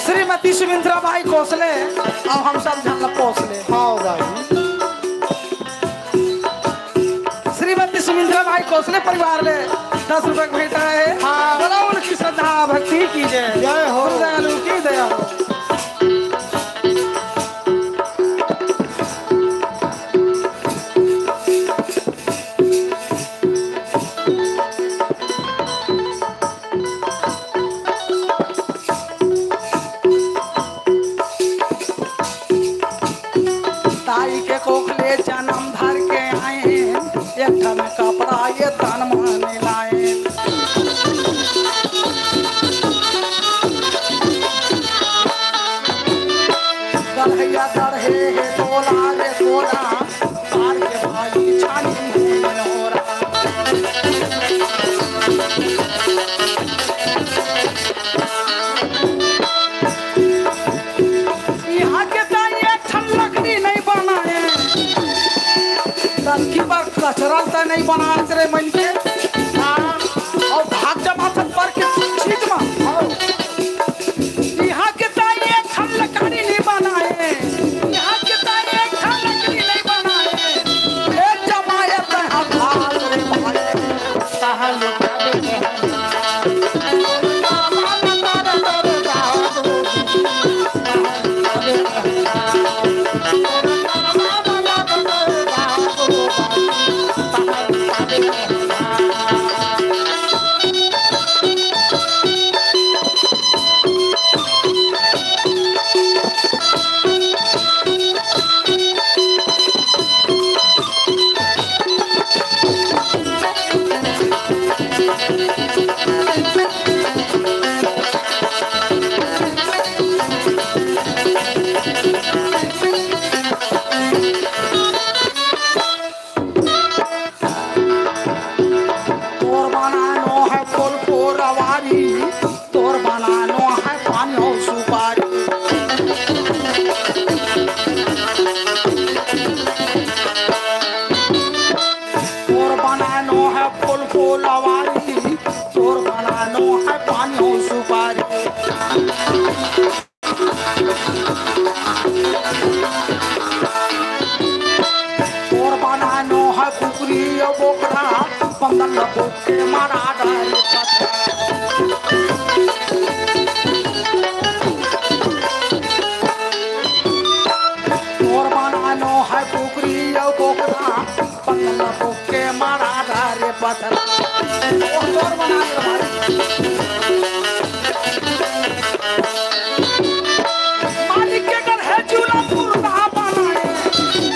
श्रीमती सुमित्रा बाई कोसले और हम सब जन पोसले। हाँ भाई श्रीमती सुमित्रा बाई कोसले परिवार ले 10 रुपए का भेंट है। हाँ। बोला उनकी श्रद्धा भक्ति की जय। जय हो। दयालु की दया हो। ताई के कोखले जन्म भर के आए, एक ठन कपड़ा ये तन मन लाए। कन्हैया तरहे हे तोला रे तोला, पार के भाई छानी भूले हो रहा। यहाँ के ताई एक ठन लकड़ी नहीं बनाए, टंकी पर कचरा तो नहीं बना रे मन के। हाँ, और भाग जमा पर के छीट में। यहाँ के ताई एक ठन लकड़ी नहीं बनाए, यहाँ के ताई एक ठन लकड़ी नहीं बनाए। एक जमाए तहा भाग रे भाई, तहा लुटावे बंदन बुके मारा डारे तोर बनानो है पुकरी यो पोखरा बंदन बुके मारा डारे पथरा तोर बना के भाई मालिक के घर है चूल्हा मुर्दा बनाए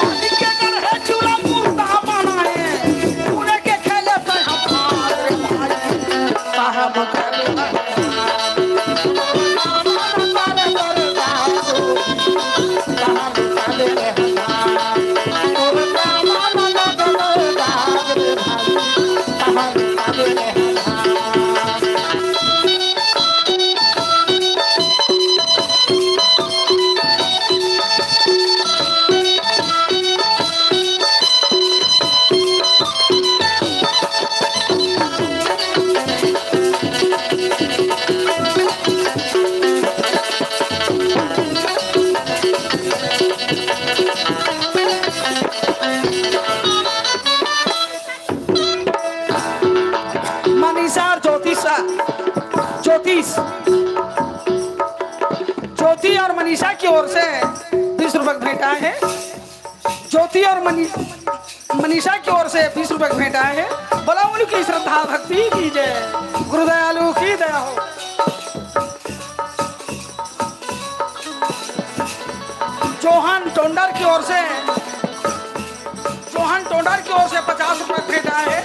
मालिक के घर है चूल्हा मुर्दा बनाए पूरे के खेले पे हमारे भाई साहब करे ज्योति और मनीषा की ओर से 20 रुपए की भेंट आए हैं। ज्योति और मनीषा की ओर से 20 रुपए की भेंट आए हैं। बोला उनकी श्रद्धा भक्ति की जय, गुरुदयालु की दया हो। जोहान टोंडर की ओर से 50 रुपए की भेंट आए हैं।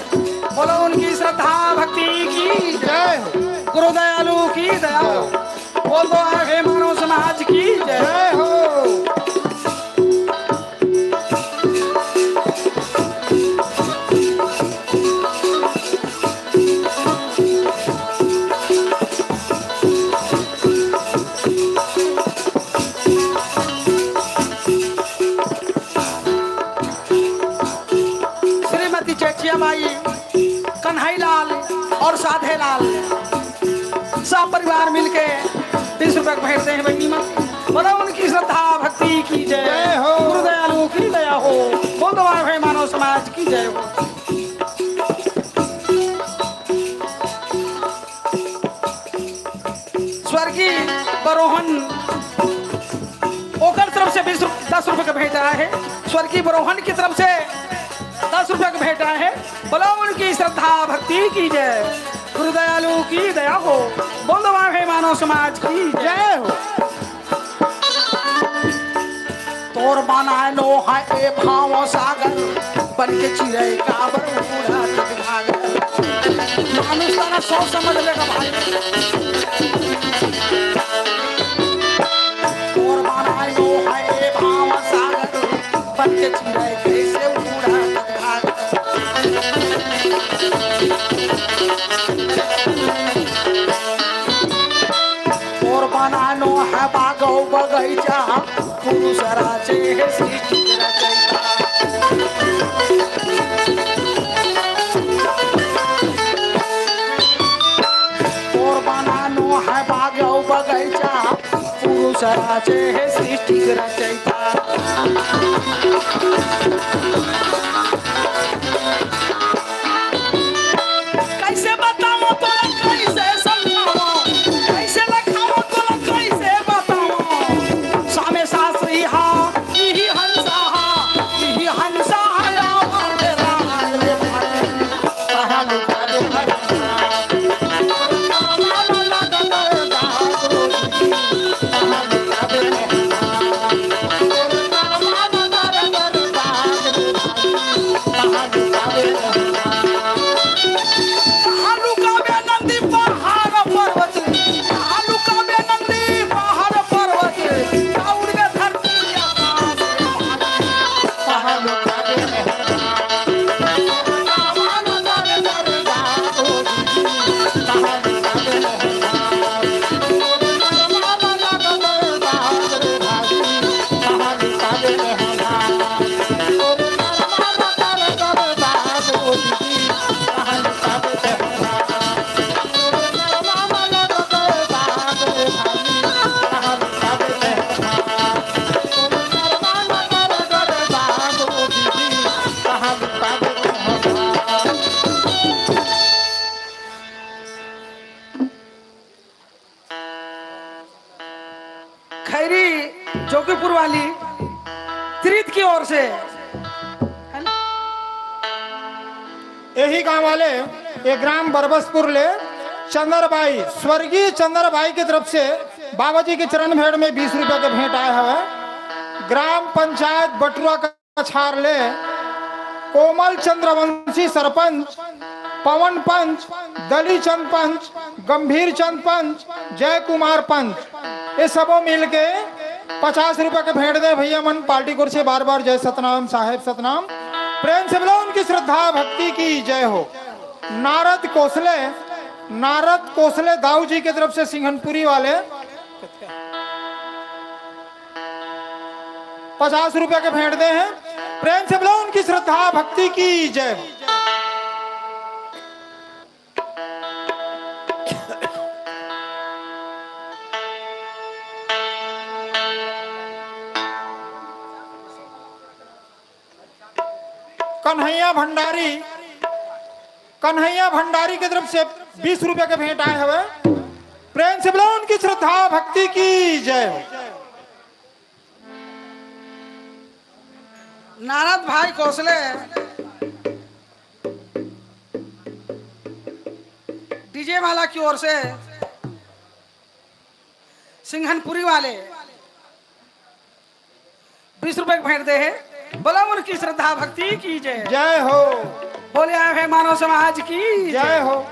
बोला उनकी श्रद्धा भक्ति की जय, गुरुदयालु की दया हो। बोल दो आगे मानव समाज की जय हो। श्रीमती चेचिया बाई, कन्हई लाल और साधे लाल सब परिवार मिलके 20 रुपए भेजते हैं बहनी माँ। बोलो उनकी श्रद्धा भक्ति की जय हो, गुरुदयालु की दया हो। बोल दो भाई मानव समाज की जय हो। स्वर्गीय बरोहन ओकर तरफ से 10 रुपए का भेंट आया है। स्वर्गीय बरोहन की तरफ से 10 रुपए का भेंट आया है। बोलो उनकी श्रद्धा भक्ति की जय, गुरुदयालु की दया हो। बोल दो है मानव समाज की जय हो। तोर माना नो है ए भाव सागर बन के चिड़ै का बरूड़ा तक भागर। मानुष तारा सोच समझ लेगा भाई। तोर माना नो है ए भाव सागर बन के चिड़ै कैसे उड़ा तक भागर। बनानो है बागो बगैचा पुरुष राजे है सृष्टि रचयिता। और बनानो है बागो बगैचा पुरुष राजे है सृष्टि रचयिता। कैसे बताओ तो कैसे समझाओ, कैसे जोकीपुर वाली त्रित की ओर से है ना? यही गांव वाले ये ग्राम बरबसपुर ले चंद्रबाई, स्वर्गीय चंद्रबाई की तरफ से बाबा जी के चरण भेंट में 20 रुपए के भेंट आए हुए। ग्राम पंचायत बटुआ कछार ले कोमल चंद्रवंशी सरपंच, पवन पंच, दली चंद पंच, गंभीर चंद पंच, जय कुमार पंच, ये सबों मिलके 50 रुपए के भेंट दे भैया मन पार्टी कोर से बार बार जय सतनाम साहेब सतनाम। प्रेम से बोलो उनकी श्रद्धा भक्ति की जय हो। नारद कोसले दाऊ जी की तरफ से सिंघनपुरी वाले 50 रुपए के भेंट दे हैं। प्रेम से बोलो उनकी श्रद्धा भक्ति की जय हो। कन्हैया भंडारी की तरफ से 20 रुपए के भेंट आए हुए। प्रेम से बोलो उनकी श्रद्धा भक्ति की जय हो। नारद भाई कोसले डीजे वाला की ओर से सिंघनपुरी वाले 20 रुपए के भेंट दे है। बोला उनकी श्रद्धा भक्ति की जय जय हो। बोले आए हैं मानव समाज की जय हो।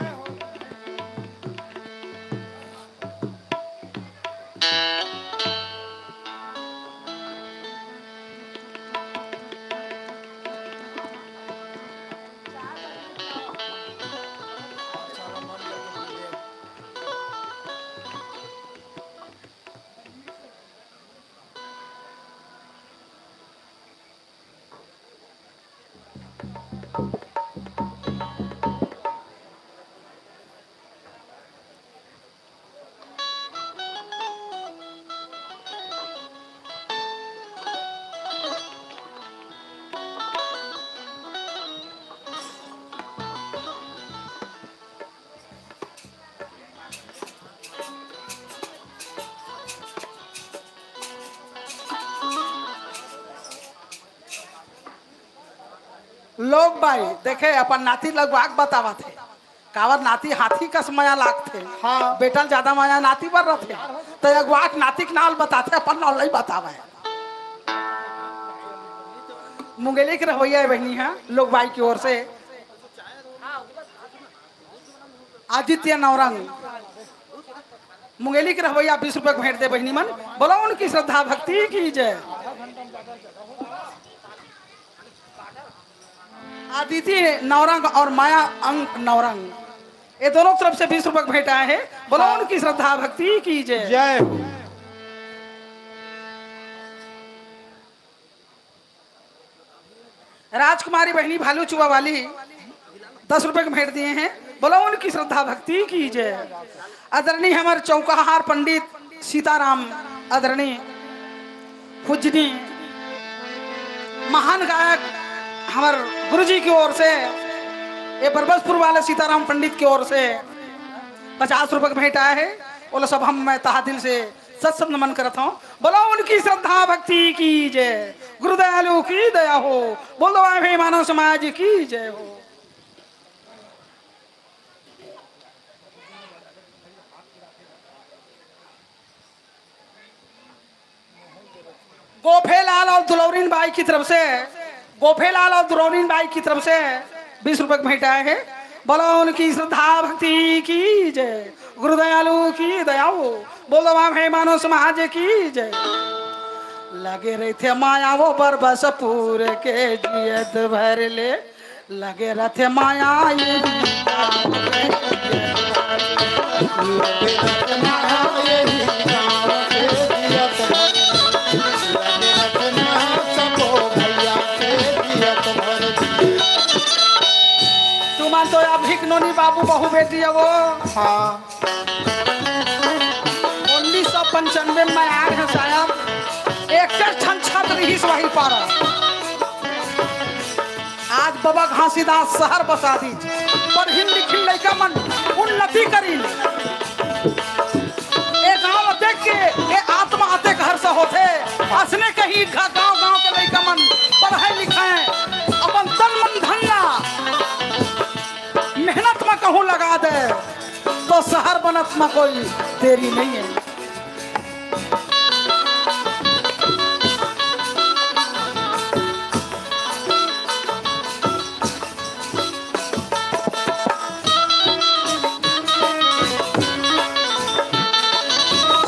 लोग भाई देखे अपन नाती लगवाक बतावा थे कावर नाती हाथी कस माया लाग थे। हाँ। बेटल ज्यादा माया नाती पर रथे तो अगवाक नाती के नाल बताते अपन नाल नहीं बतावा है। मुंगेली के रवैया बहनी है लोग भाई की ओर से आदित्य नौरंग मुंगेली के रवैया 20 रुपए को भेंट दे बहनी मन। बोलो उनकी श्रद्धा भक्ति की जय। आदित्य नौरंग और माया अंक नौरंग ये दोनों तरफ से 20 रुपए भेंट आए हैं। बोलो उनकी श्रद्धा भक्ति की जय जय हो। राजकुमारी बहनी भालू चुआ वाली 10 रुपए के भेंट दिए हैं। बोलो उनकी श्रद्धा भक्ति की जय। आदरणीय हमारे चौकाहार पंडित सीताराम आदरणीय पूजनी महान गायक हमारे गुरुजी की ओर से ये बरबसपुर वाले सीताराम पंडित की ओर से 50 रुपए का भेंट आया है। बोलो सब हम मैं तहा दिल से सत्संग नमन करता हूँ। बोलो उनकी श्रद्धा भक्ति की जय। गुरुदयालु की दया हो। बोलो भाई मानव समाज की जय हो। गोफेलाल और दुलौरीन बाई की तरफ से गोफेलाल और दुलौरीन बाई की तरफ से 20 रुपए भेंट आए हैं। बोलो उनकी श्रद्धा भक्ति की जय। गुरुदयालु की दया हो। बोलो भाई मानव समाज की जय। लगे रहे थे माया वो बरबसपुर के जियत भर ले लगे रहे थे माया तो आप भिकनोनी बाबू बहु बेटी है वो। हाँ 1995 में आए हैं साहब। एक छत्र ही वही पारा आज बाबा घासीदास शहर बसा दी पर हिंदी खिल लड़का मन उन्नति करी। गाँव देख के ये आत्मा आते घर से होते मेहनत में कोई देरी नहीं है।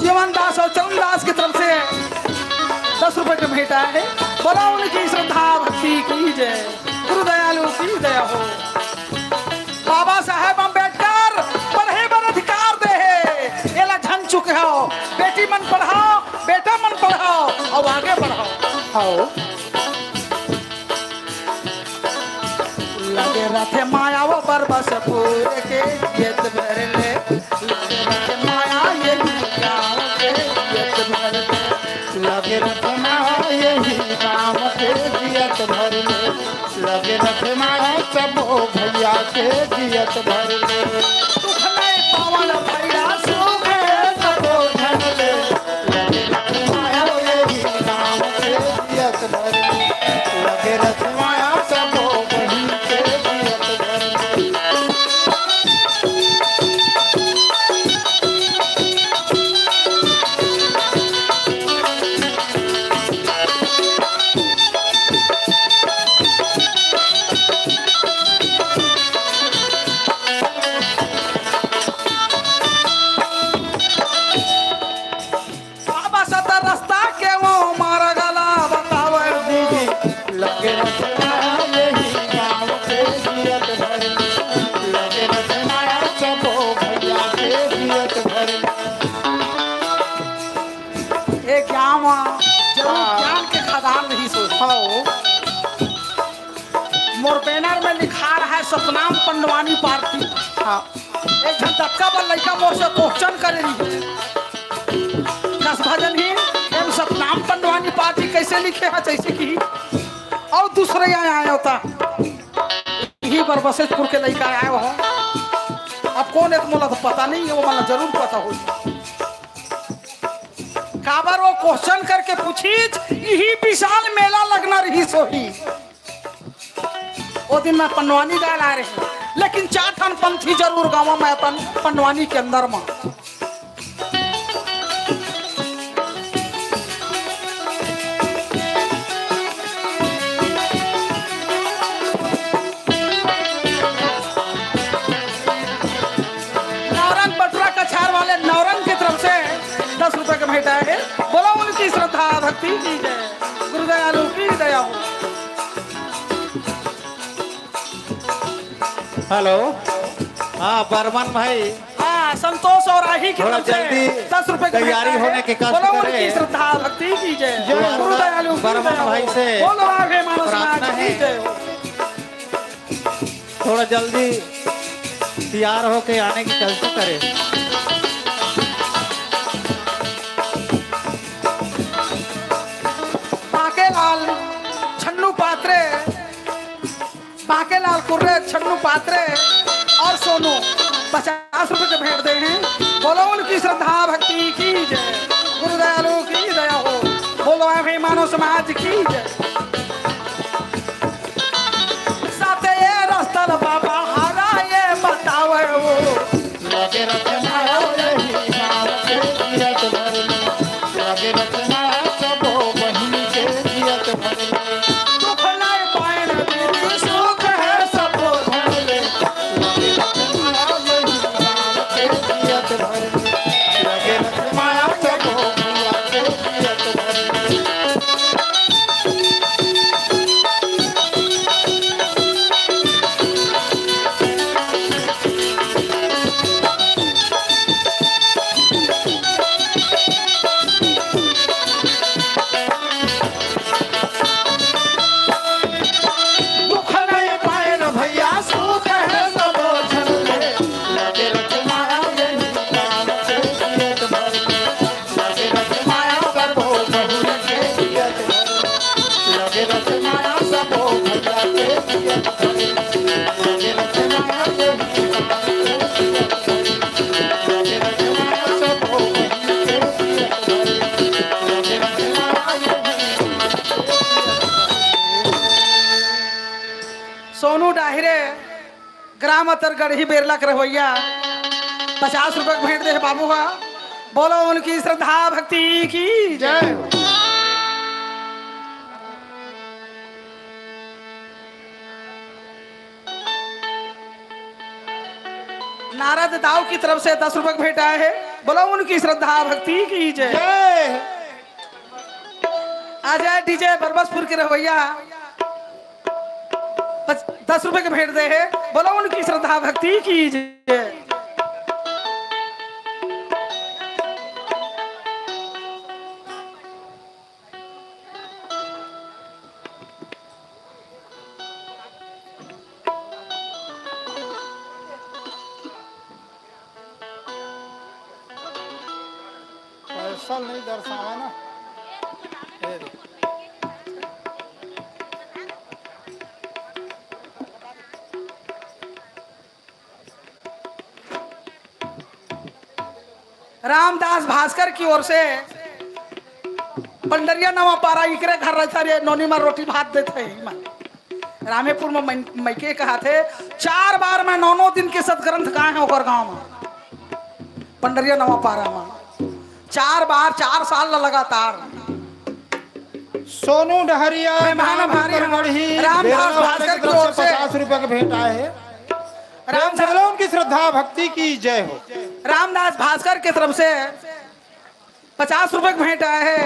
जीवन दास और चरण दास की तरफ से 10 रुपए का भेंट आया है। बोला उनकी श्रद्धा भक्ति की जय, गुरु दयालु की दया हो। बाबा साहेब अम्बेडकर पढ़े बर अधिकार दे है, एला झन चुके हो। बेटी मन पढ़ाओ, बेटा मन पढ़ाओ और आगे बढ़ाओ। आओ लगे रथे माया वो बरबस पूरे के येत भर ले, लगे रथे माया ये गाँव के येत भर ले, लगे रखना यही काम के जियत भर ले, लगे रखना सबो भैया के जियत भर ले। दुख नहीं पावन भैया सुख सबो धन ले, लगे रखना यही काम के जियत भर ले, लगे रखना सबो बहिन के जियत भर ले। बाबा सदा रास्ता के वो मारा गला बतावे दीदी। लगे रखना यही काम के जियत भर ले, लगे रखना सबो भैया के जियत भर ले। एक ज्ञान जरूर ज्ञान के खदान नहीं सोचो। मोर बैनर में लिखा रहा है सतनाम पंडवानी पार्टी। हाँ एक जन धक्का पर लड़का मोर से क्वेश्चन करेगी दस भजन ही एम सतनाम पंडवानी पार्टी कैसे लिखे है जैसे कि और दूसरे यहाँ आया होता यही बरबसेजपुर के लड़का आया हो। अब कौन एक मोला तो पता नहीं है, वो मला जरूर पता हो। काबर वो क्वेश्चन करके पूछी यही विशाल मेला लगना रही सोही। वो दिन में पंडवानी गाल आ रहे, लेकिन 4 ठन पंथी जरूर गाँव में अपन पंडवानी के अंदर में। नौरंग बटुरा कछार वाले नौरंग की तरफ से 10 रुपए का भेंट आया है। बोला उनकी श्रद्धा भक्ति की जय, गुरु दयालु की दया हो। हेलो, हाँ बर्मन भाई, हाँ संतोष और आही की थोड़ा तरफ से जल्दी 10 रुपए का तैयारी भेंट आया होने है। की कष्ट बोला करें। उनकी श्रद्धा भक्ति की जय, जय गुरु दयालु की बर्मन दया हो। भाई से बोलो आगे मानव समाज प्रार्थना की है। जय हो। थोड़ा जल्दी तैयार होके आने की कोशिश करें। बाकेलाल छन्नू पात्रे, बाकेलाल कुर्रे छन्नू पात्रे और सोनू 50 रुपए के भेंट दे हैं। बोलो उनकी श्रद्धा भक्ति की जय, गुरु दयालु की दया हो। बोलो अभी मानव समाज की जय। साथे ये रास्ता बाबा हारा ये बतावे वो, लगे रखना यही काम के जियत भर ले, लगे रखना सबो बहिन के जियत भर ले। दुख नहीं पाए न दीदी सुख है सबो धन ले। लगे रखना यही काम के जियत भर ले, लगे रखना सबो भैया के जियत भर ले। दुख नहीं पाए न भैया सुख है सबो धन ले। लगे रखना यही काम के जियत भर ले, लगे रखना सबो बहिन के जियत भर ले, लगे रखना सबो भैया के जियत भर ले, लगे रखना यही काम के जियत भर ले, लगे रखना सबो बहिन के जियत भर ले, लगे रखना यही। सोनू डाहिरे ग्राम अतर गढ़ी बेरला के रवैया 50 रुपए की भेंट दे बाबू का। बोलो उनकी श्रद्धा भक्ति की जय। नारद दाऊ की तरफ से 10 रुपए की भेंट आए है। बोलो उनकी श्रद्धा भक्ति की जय। आ जाए डीजे बरबसपुर के रवैया 10 रुपए के भेंट दे है। बोलो उनकी श्रद्धा भक्ति की जय। ऐसा नहीं दर्शावा ना। ये दे। रामदास भास्कर की ओर से पंडरिया नवा पारा इकरे घर रहता रे नौनी में रोटी भात देते हैं। रामेपुर में मैके कहा थे 4 बार मैं 9 दिन के सदग्रंथ कहा है ओकर गांव में पंडरिया नवा पारा में 4 बार 4 साल लगातार। सोनू डहरिया भारी रामदास भास्कर की ओर से 50 रुपए के भेंट आए हैं। राम की श्रद्धा भक्ति की जय हो। रामदास भास्कर की तरफ से 50 रुपए की भेंट आए है।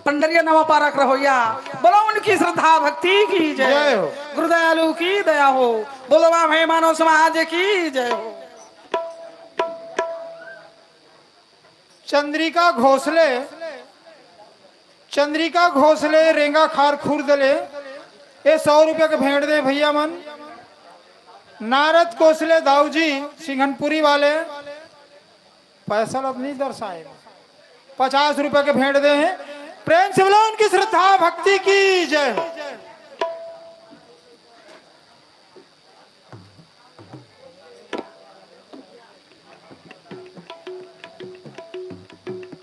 पंडरिया नवा पारा रहोया। बोलो उनकी श्रद्धा भक्ति की जय हो। गुरुदयालु की दया हो। बोलो भाई मानव समाज की जय हो। चंद्रिका घोसले रेंगा खार खुर्दले ये 100 रुपए के भेंट दे भैया मन। नारद कोसले दाऊजी सिंघनपुरी वाले पैसा अब नहीं दर्शाए 50 रुपए के भेंट दे हैं। प्रेम से बोलो उनकी श्रद्धा भक्ति की जय हो।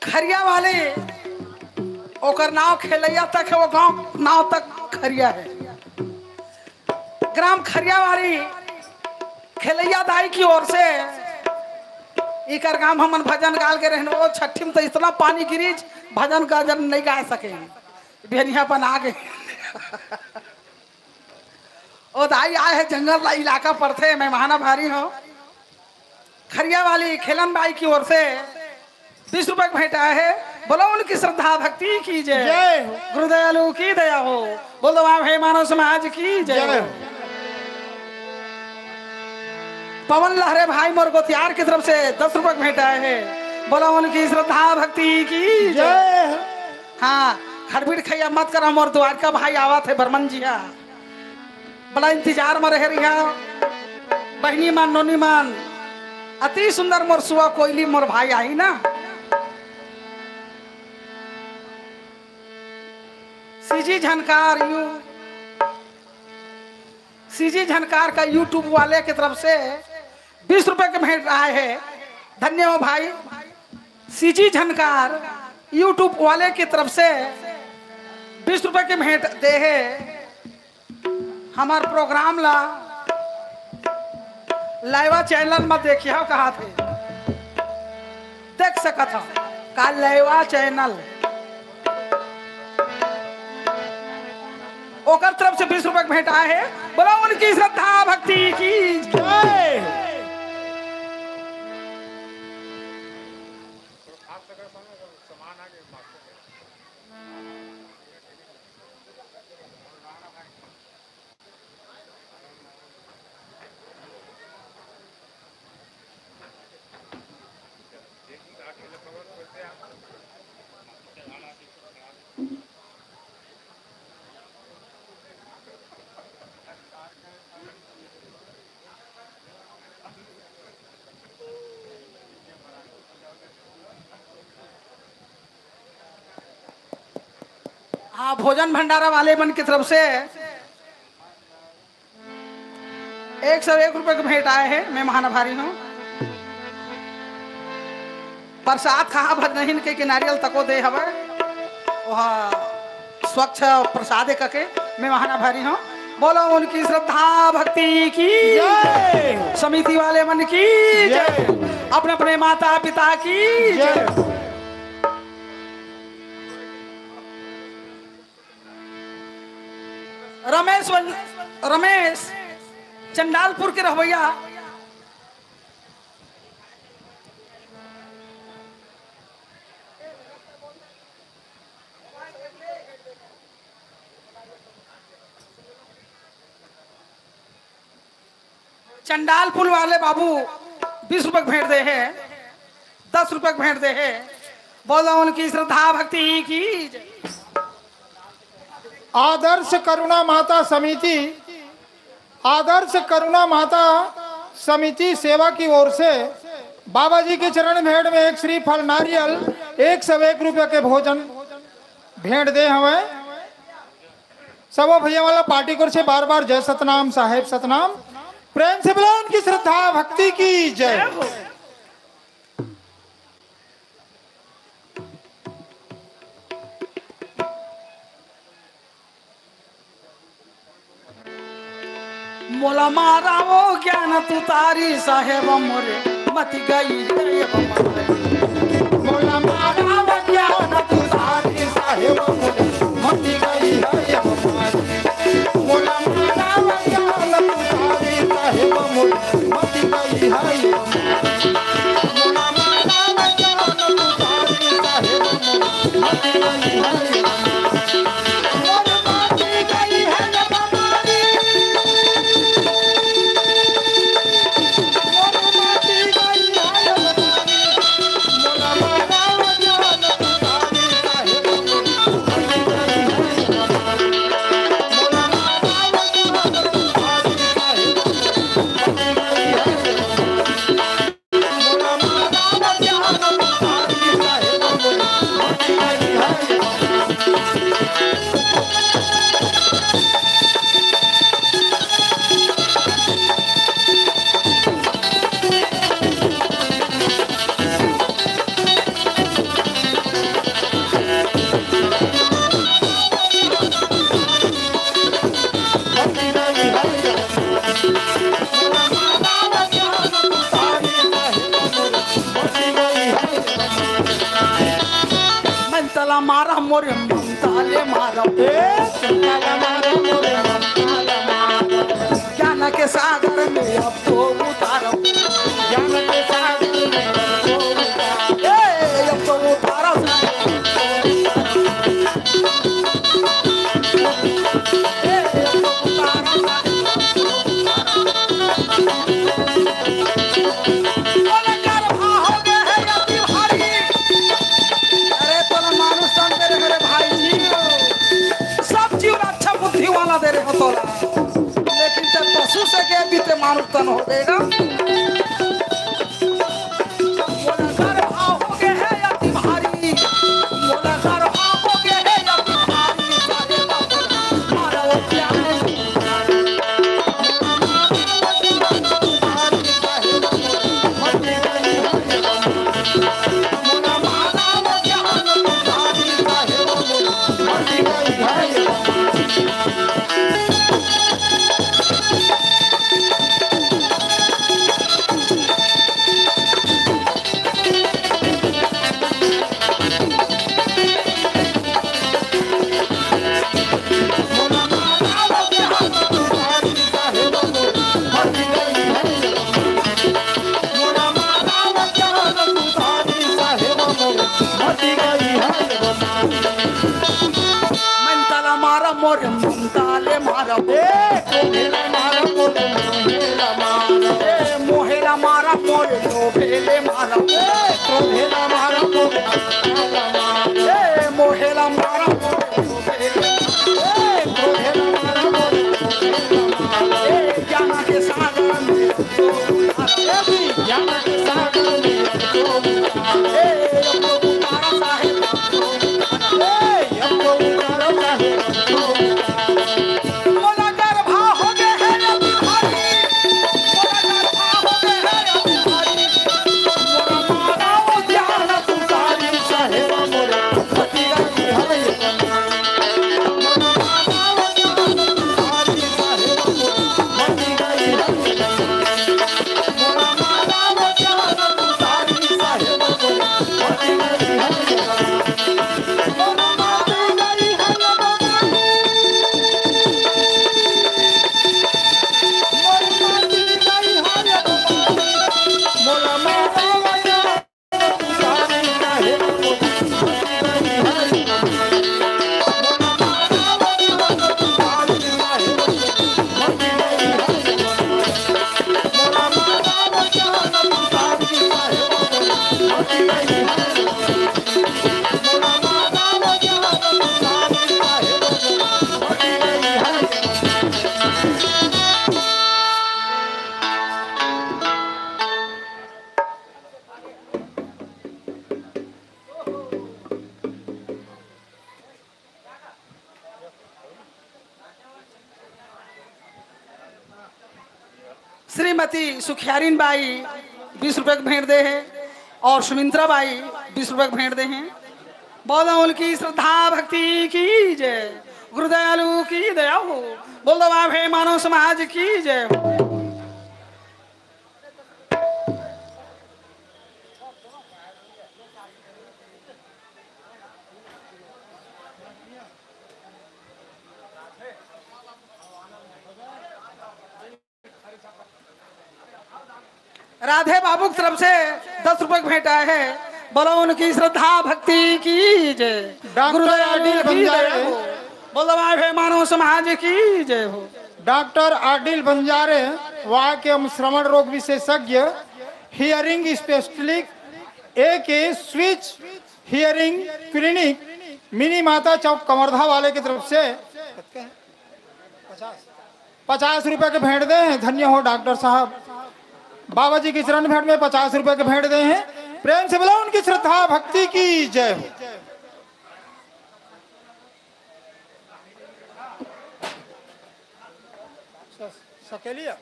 खरिया वाले ओकर नाव खेलैया तक है। वो गांव नाव तक खरिया है। ग्राम खरिया वाली खेलैया दाई की ओर से इकर गांव हमन भजन गाल के रहने। वो छठी में तो इतना पानी गिरी भजन का जन नहीं गा सके भेनिया पर आ गए। ओ दाई आए है जंगल इलाका पर थे। मैं महाना भारी हूँ। खरिया वाली खेलन बाई की ओर से 20 रुपए का भेंट आया है। बोलो उनकी श्रद्धा भक्ति की जय। गुरुदयालु की दया हो। बोलो भाई मानव समाज की जय। पवन लहरे भाई मोर गोतियार की तरफ से 10 रुपए भेंट आए हैं। बोला उनकी श्रद्धा भक्ति की जय। हाँ खड़बीड़ खैया मत कर। मोर द्वारका भाई आवा थे बर्मन जी। बड़ा इंतजार में रह रही बहनी मान नोनी मान। अति सुंदर मोर सुआ कोयली मोर भाई आई ना। सीजी झनकार का यूट्यूब वाले की तरफ से 20 रुपए के भेंट आए हैं। धन्यवाद भाई। सीजी झनकार यूट्यूब वाले की तरफ से 20 रुपए के भेंट दे है। हमार प्रोग्राम ला लाइवा चैनल में देखिए कहा थे देख सका था का लाइवा चैनल ओकर तरफ से 20 रुपए के भेंट आए हैं। बोला उनकी श्रद्धा भक्ति की जय। हाँ भोजन भंडारा वाले मन की तरफ से 101 रुपए के भेंट आए हैं। मैं महानभारी हूँ। प्रसाद कहा भजनहीन के नारियल तको दे हवे वह स्वच्छ प्रसाद के मैं महानभारी हूँ। बोलो उनकी श्रद्धा भक्ति की जय। समिति वाले मन की जय। अपने अपने माता पिता की जय। रमेश चंडालपुर के रवैया चंडालपुर वाले बाबू 20 रुपए भेंट दे है, 10 रुपए भेंट दे है। बोलो उनकी श्रद्धा भक्ति की जय। आदर्श करुणा माता समिति, आदर्श करुणा माता समिति सेवा की ओर से बाबा जी के चरण भेंट में एक श्रीफल नारियल 101 रुपये के भोजन भेंट दे हमें सब भैया वाला पार्टी कर से बार बार जय सतनाम साहेब सतनाम। प्रेम से बोलो उनकी श्रद्धा भक्ति की जय। मोला मारा वो ज्ञान तू तारी साहेब मोरे मत गई मोला मारा वो ज्ञान तू तारी साहेब मोरे मत गई मोला मारा वो ज्ञान तू तारी साहेब मोरे मत गई मोला मारा वो ज्ञान तू तारी साहेब मोरे मत गई मारा मोरे ममताले मारा ज्ञान के सागर में अब तो उतारो ज्ञान के सागर में अब तो उतारो दे रहे हो तोला, लेकिन जब पशु से के बीते मानुष तन हो देगा। मोला घर भाव हो गए है अति भारी, मोला घर भाव हो गए है अति भारी। सारे बाबू मारा वो प्यार मोरे ममताले मारा मोहेला मारा मोरे लोभेले मारा मोहेला मारा मोहेला मारा ज्ञान के सागर में ज्ञान के सागर में हरे श्रीमती सुखियारिन बाई 20 रुपए की भेंट दे हैं और सुमित्रा बाई 20 रुपए की भेंट दे हैं। बोल दो उनकी श्रद्धा भक्ति की जय, गुरुदयालु की दया हो। बोल दो भाई मानव समाज की जय हो। राधे बाबू की तरफ से 10 रुपए की भेंट आए हैं। बोलो उनकी श्रद्धा भक्ति की जय, डॉक्टर आदिल बंजारे, बोलो भाई मानव समाज की जय हो। डॉक्टर आदिल बंजारे वाक्य श्रवण रोग विशेषज्ञ, hearing specialist AK switch hearing clinic, mini Mata Chowk Kawardha वाले की तरफ से 50 रुपए के भेंट दे हैं। धन्य हो डॉक्टर साहब। बाबा जी की चरण भेंट में 50 रुपए के भेंट दे हैं। प्रेम से बोला उनकी श्रद्धा भक्ति की जय हो। सकेलिया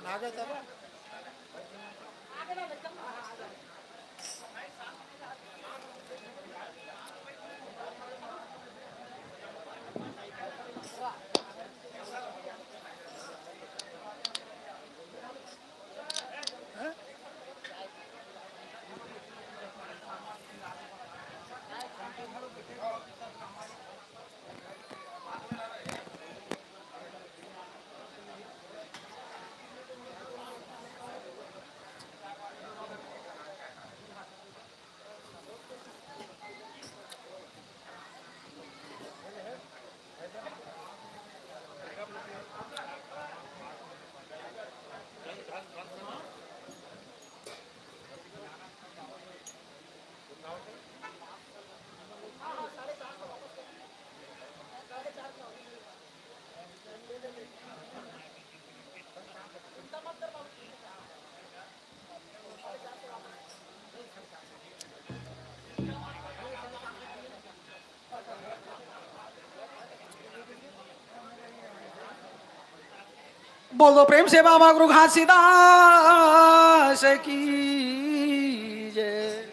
आगे चलो। बोलो प्रेम से बाबा गुरु घासीदास की जय।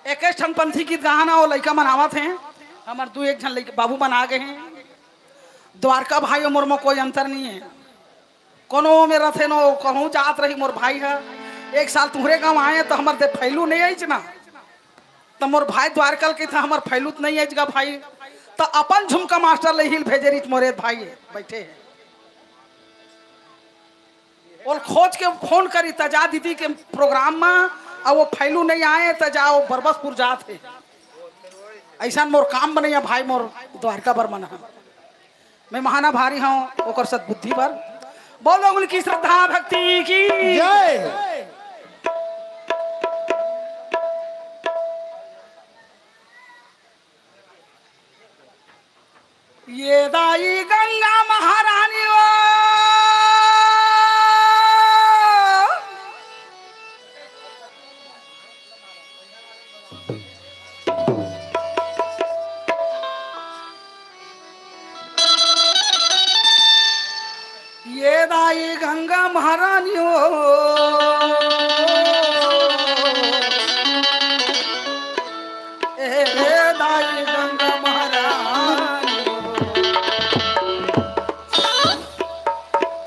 एक ठन पंथी गीत गाना और लड़का मनावत हैं। हमार 2-1 जन लड़के बाबू बना गए हैं। द्वारका भाई और मोर में कोई अंतर नहीं है। कोनो मेरा थे नो कहूँ जात रही मोर भाई है। एक साल तुम्हारे गाँव आए तो हमारे फैलू नहीं आई ना, तो मोर भाई द्वारकल के था हमार फैलू नहीं आई भाई, तो अपन झुमका मास्टर ले हिल भेजे रही मोरे भाई बैठे हैं और खोज के फोन करी तजा दीदी के प्रोग्राम में और वो फैलू नहीं आए तो जाओ बरबसपुर जाते। ऐसा मोर काम बने भाई मोर द्वारका पर मन है। मैं महाना भारी हूँ ओकर सद्बुद्धि पर। बोलो उनकी श्रद्धा भक्ति की जय। ये दाई गंगा महारानी ओ ये दाई गंगा महारानी ओ ए दाई गंगा महारानी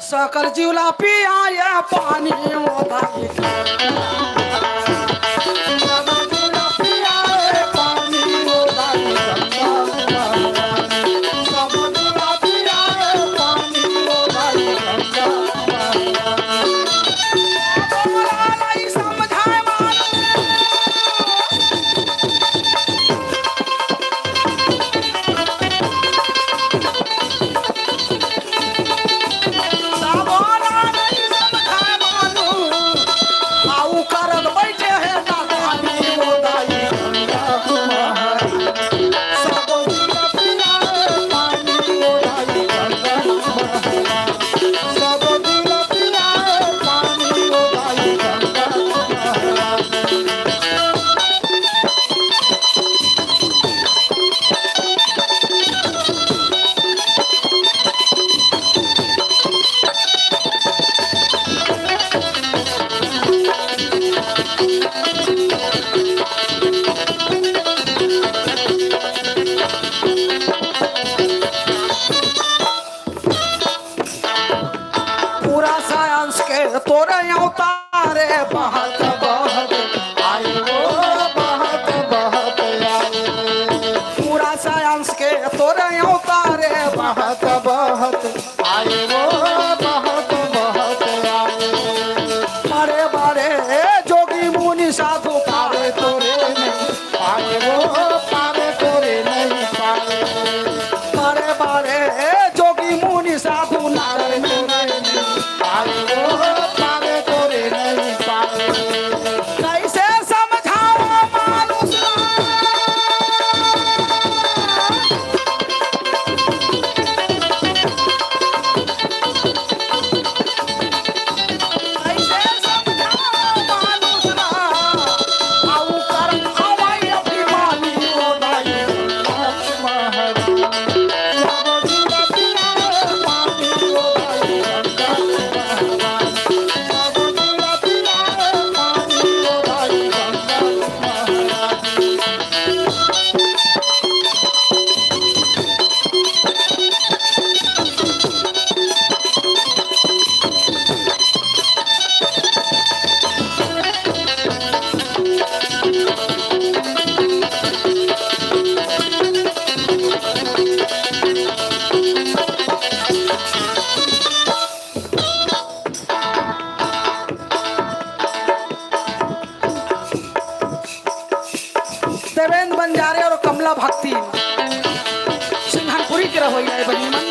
सकल जीवला पिया पानी ओ भाई कर देवेंद्र बंजारे और कमला भक्ति सिंघनपुरी की रवैया है बनी मन।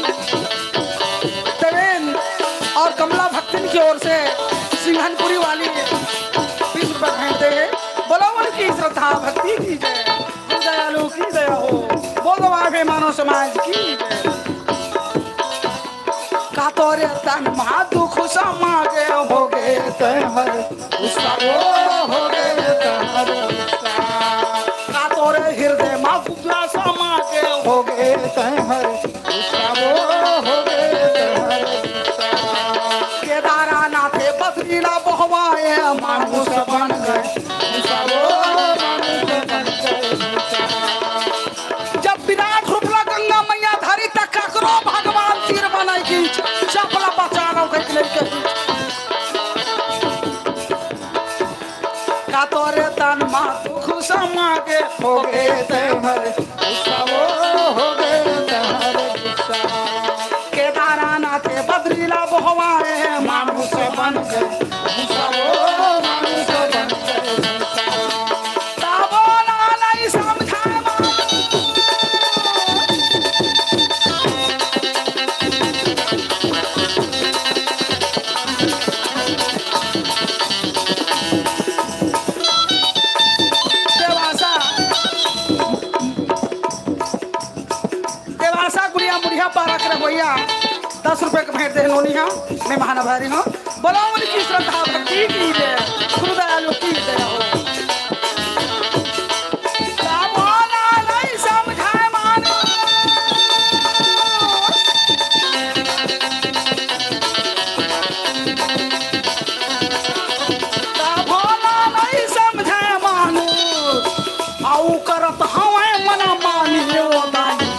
देवेंद्र और कमला भक्तिन की ओर से सिंघनपुरी वाली 20 रुपए भेंटते हैं। बोलो उनकी श्रद्धा भक्ति की जय, दयालु की दया हो, बोलो आगे मानव समाज की जय। का तोरे तन महा दुख समागे होगे तहर उसका वो होगे तहर का तोरे हृदय मा दुखला समागे होगे तहर उसका वो होगे तहर केदारनाथे बद्रीनाथ बहवाए मानुष बन गए उसका वो मानुष बन गए। जब विराट रूपला गंगा मैया धरी तक ककरो भगवान तीर बनाई की चपला बचाना का तोरे तन मा दुख समागे होगे तहर उसका वो होगे तहर केदारनाथ बद्रीनाथ बहवाए मानुष बन गए उसका वो मानुष बन गए। ताबो ना नहीं समझाए मुढ़िया पारा कर भैया 10 रुपए का भेंट दे लोनिया मैं महानभारी हूँ। बोलो उनकी श्रद्धा भक्ति की जय, गुरु दयालु की दया हो। रामोना नहीं समझाए मानो रामोना नहीं समझाए मानो आऊ करत हवे मना मानी वो दानी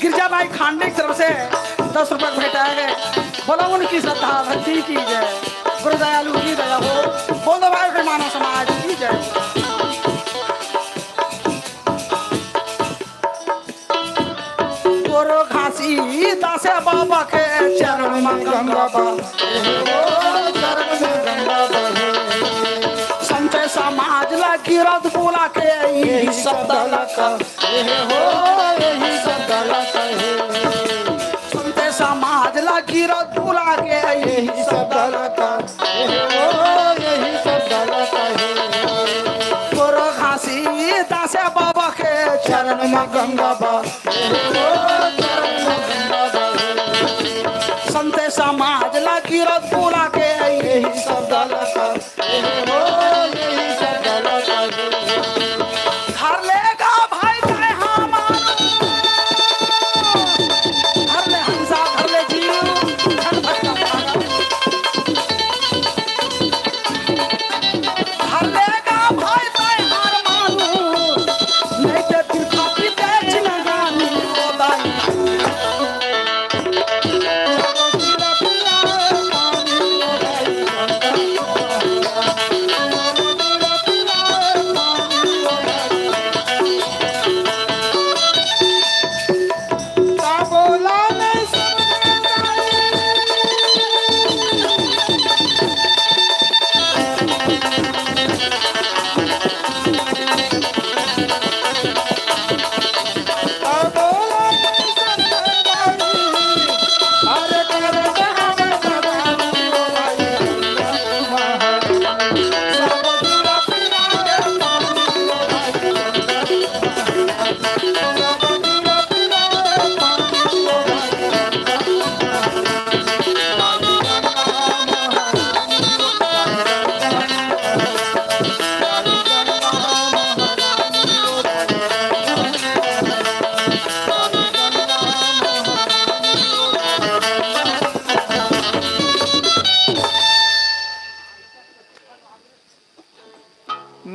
गिरजाबाई खांडे की तरफ से 10 रुपए भेटा है। बोलो उनकी श्रद्धा भक्ति की जय, गुरु दयालु की दया हो, बोलो भाई मानव समाज की जय। गोरो घासी दासे बाबा के चरण में गंगा चरण में गंगा संचय समाज ला गिरद बोला के यही शब्द लका हो यही शब्द लका संचय समाज ला गिरद बोला के यही शब्द लका हो यही शब्द लका गोरो घासी दासे बाबा के चरण में गंगा संचय समाज ला गिरद बोला के यही शब्द लका घर लेगा भाई तेरे हम घर ले हंसा घर ले जीव घर लेगा भाई तेरे हार मानू नहीं तो फिर काफी बेच न गानी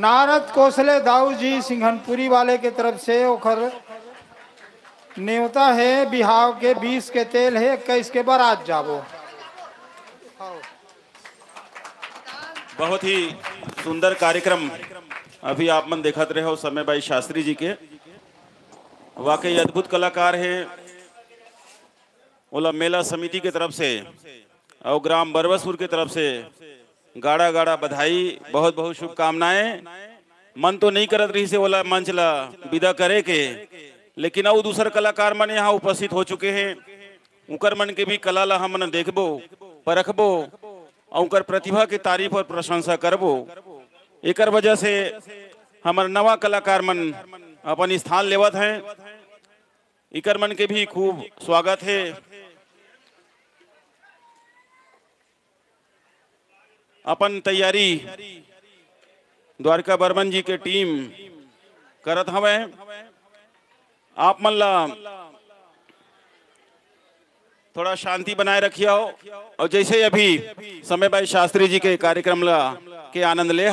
नारद कौशले दाऊ जी सिंघनपुरी वाले के तरफ से ओखर न्योता है, बिहाव के 20 के तेल है, 21 के बारात जाबो। बहुत ही सुंदर कार्यक्रम अभी आप मन देखत रहे हो समय भाई शास्त्री जी के, वाकई अद्भुत कलाकार हैं। ओला मेला समिति के तरफ से और ग्राम बरबसपुर के तरफ से गाड़ा गाड़ा बधाई, बहुत बहुत शुभकामनाएं। मन तो नहीं करत रही से ओला मंच ला विदा करे के, लेकिन और दूसर कलाकार मन यहाँ उपस्थित हो चुके हैं। उनकर मन के भी कला ला हम देखबो, परखबो और उनकर प्रतिभा की तारीफ और प्रशंसा करबो। एकर वजह से हमारे नवा कलाकार मन अपन स्थान लेवत हैं। इकर मन के भी खूब स्वागत है। अपन तैयारी द्वारका बर्मन जी के टीम करत हवे। आप मन ला थोड़ा शांति बनाए रखिए हो और जैसे अभी समय भाई शास्त्री जी के कार्यक्रम ला के आनंद ले।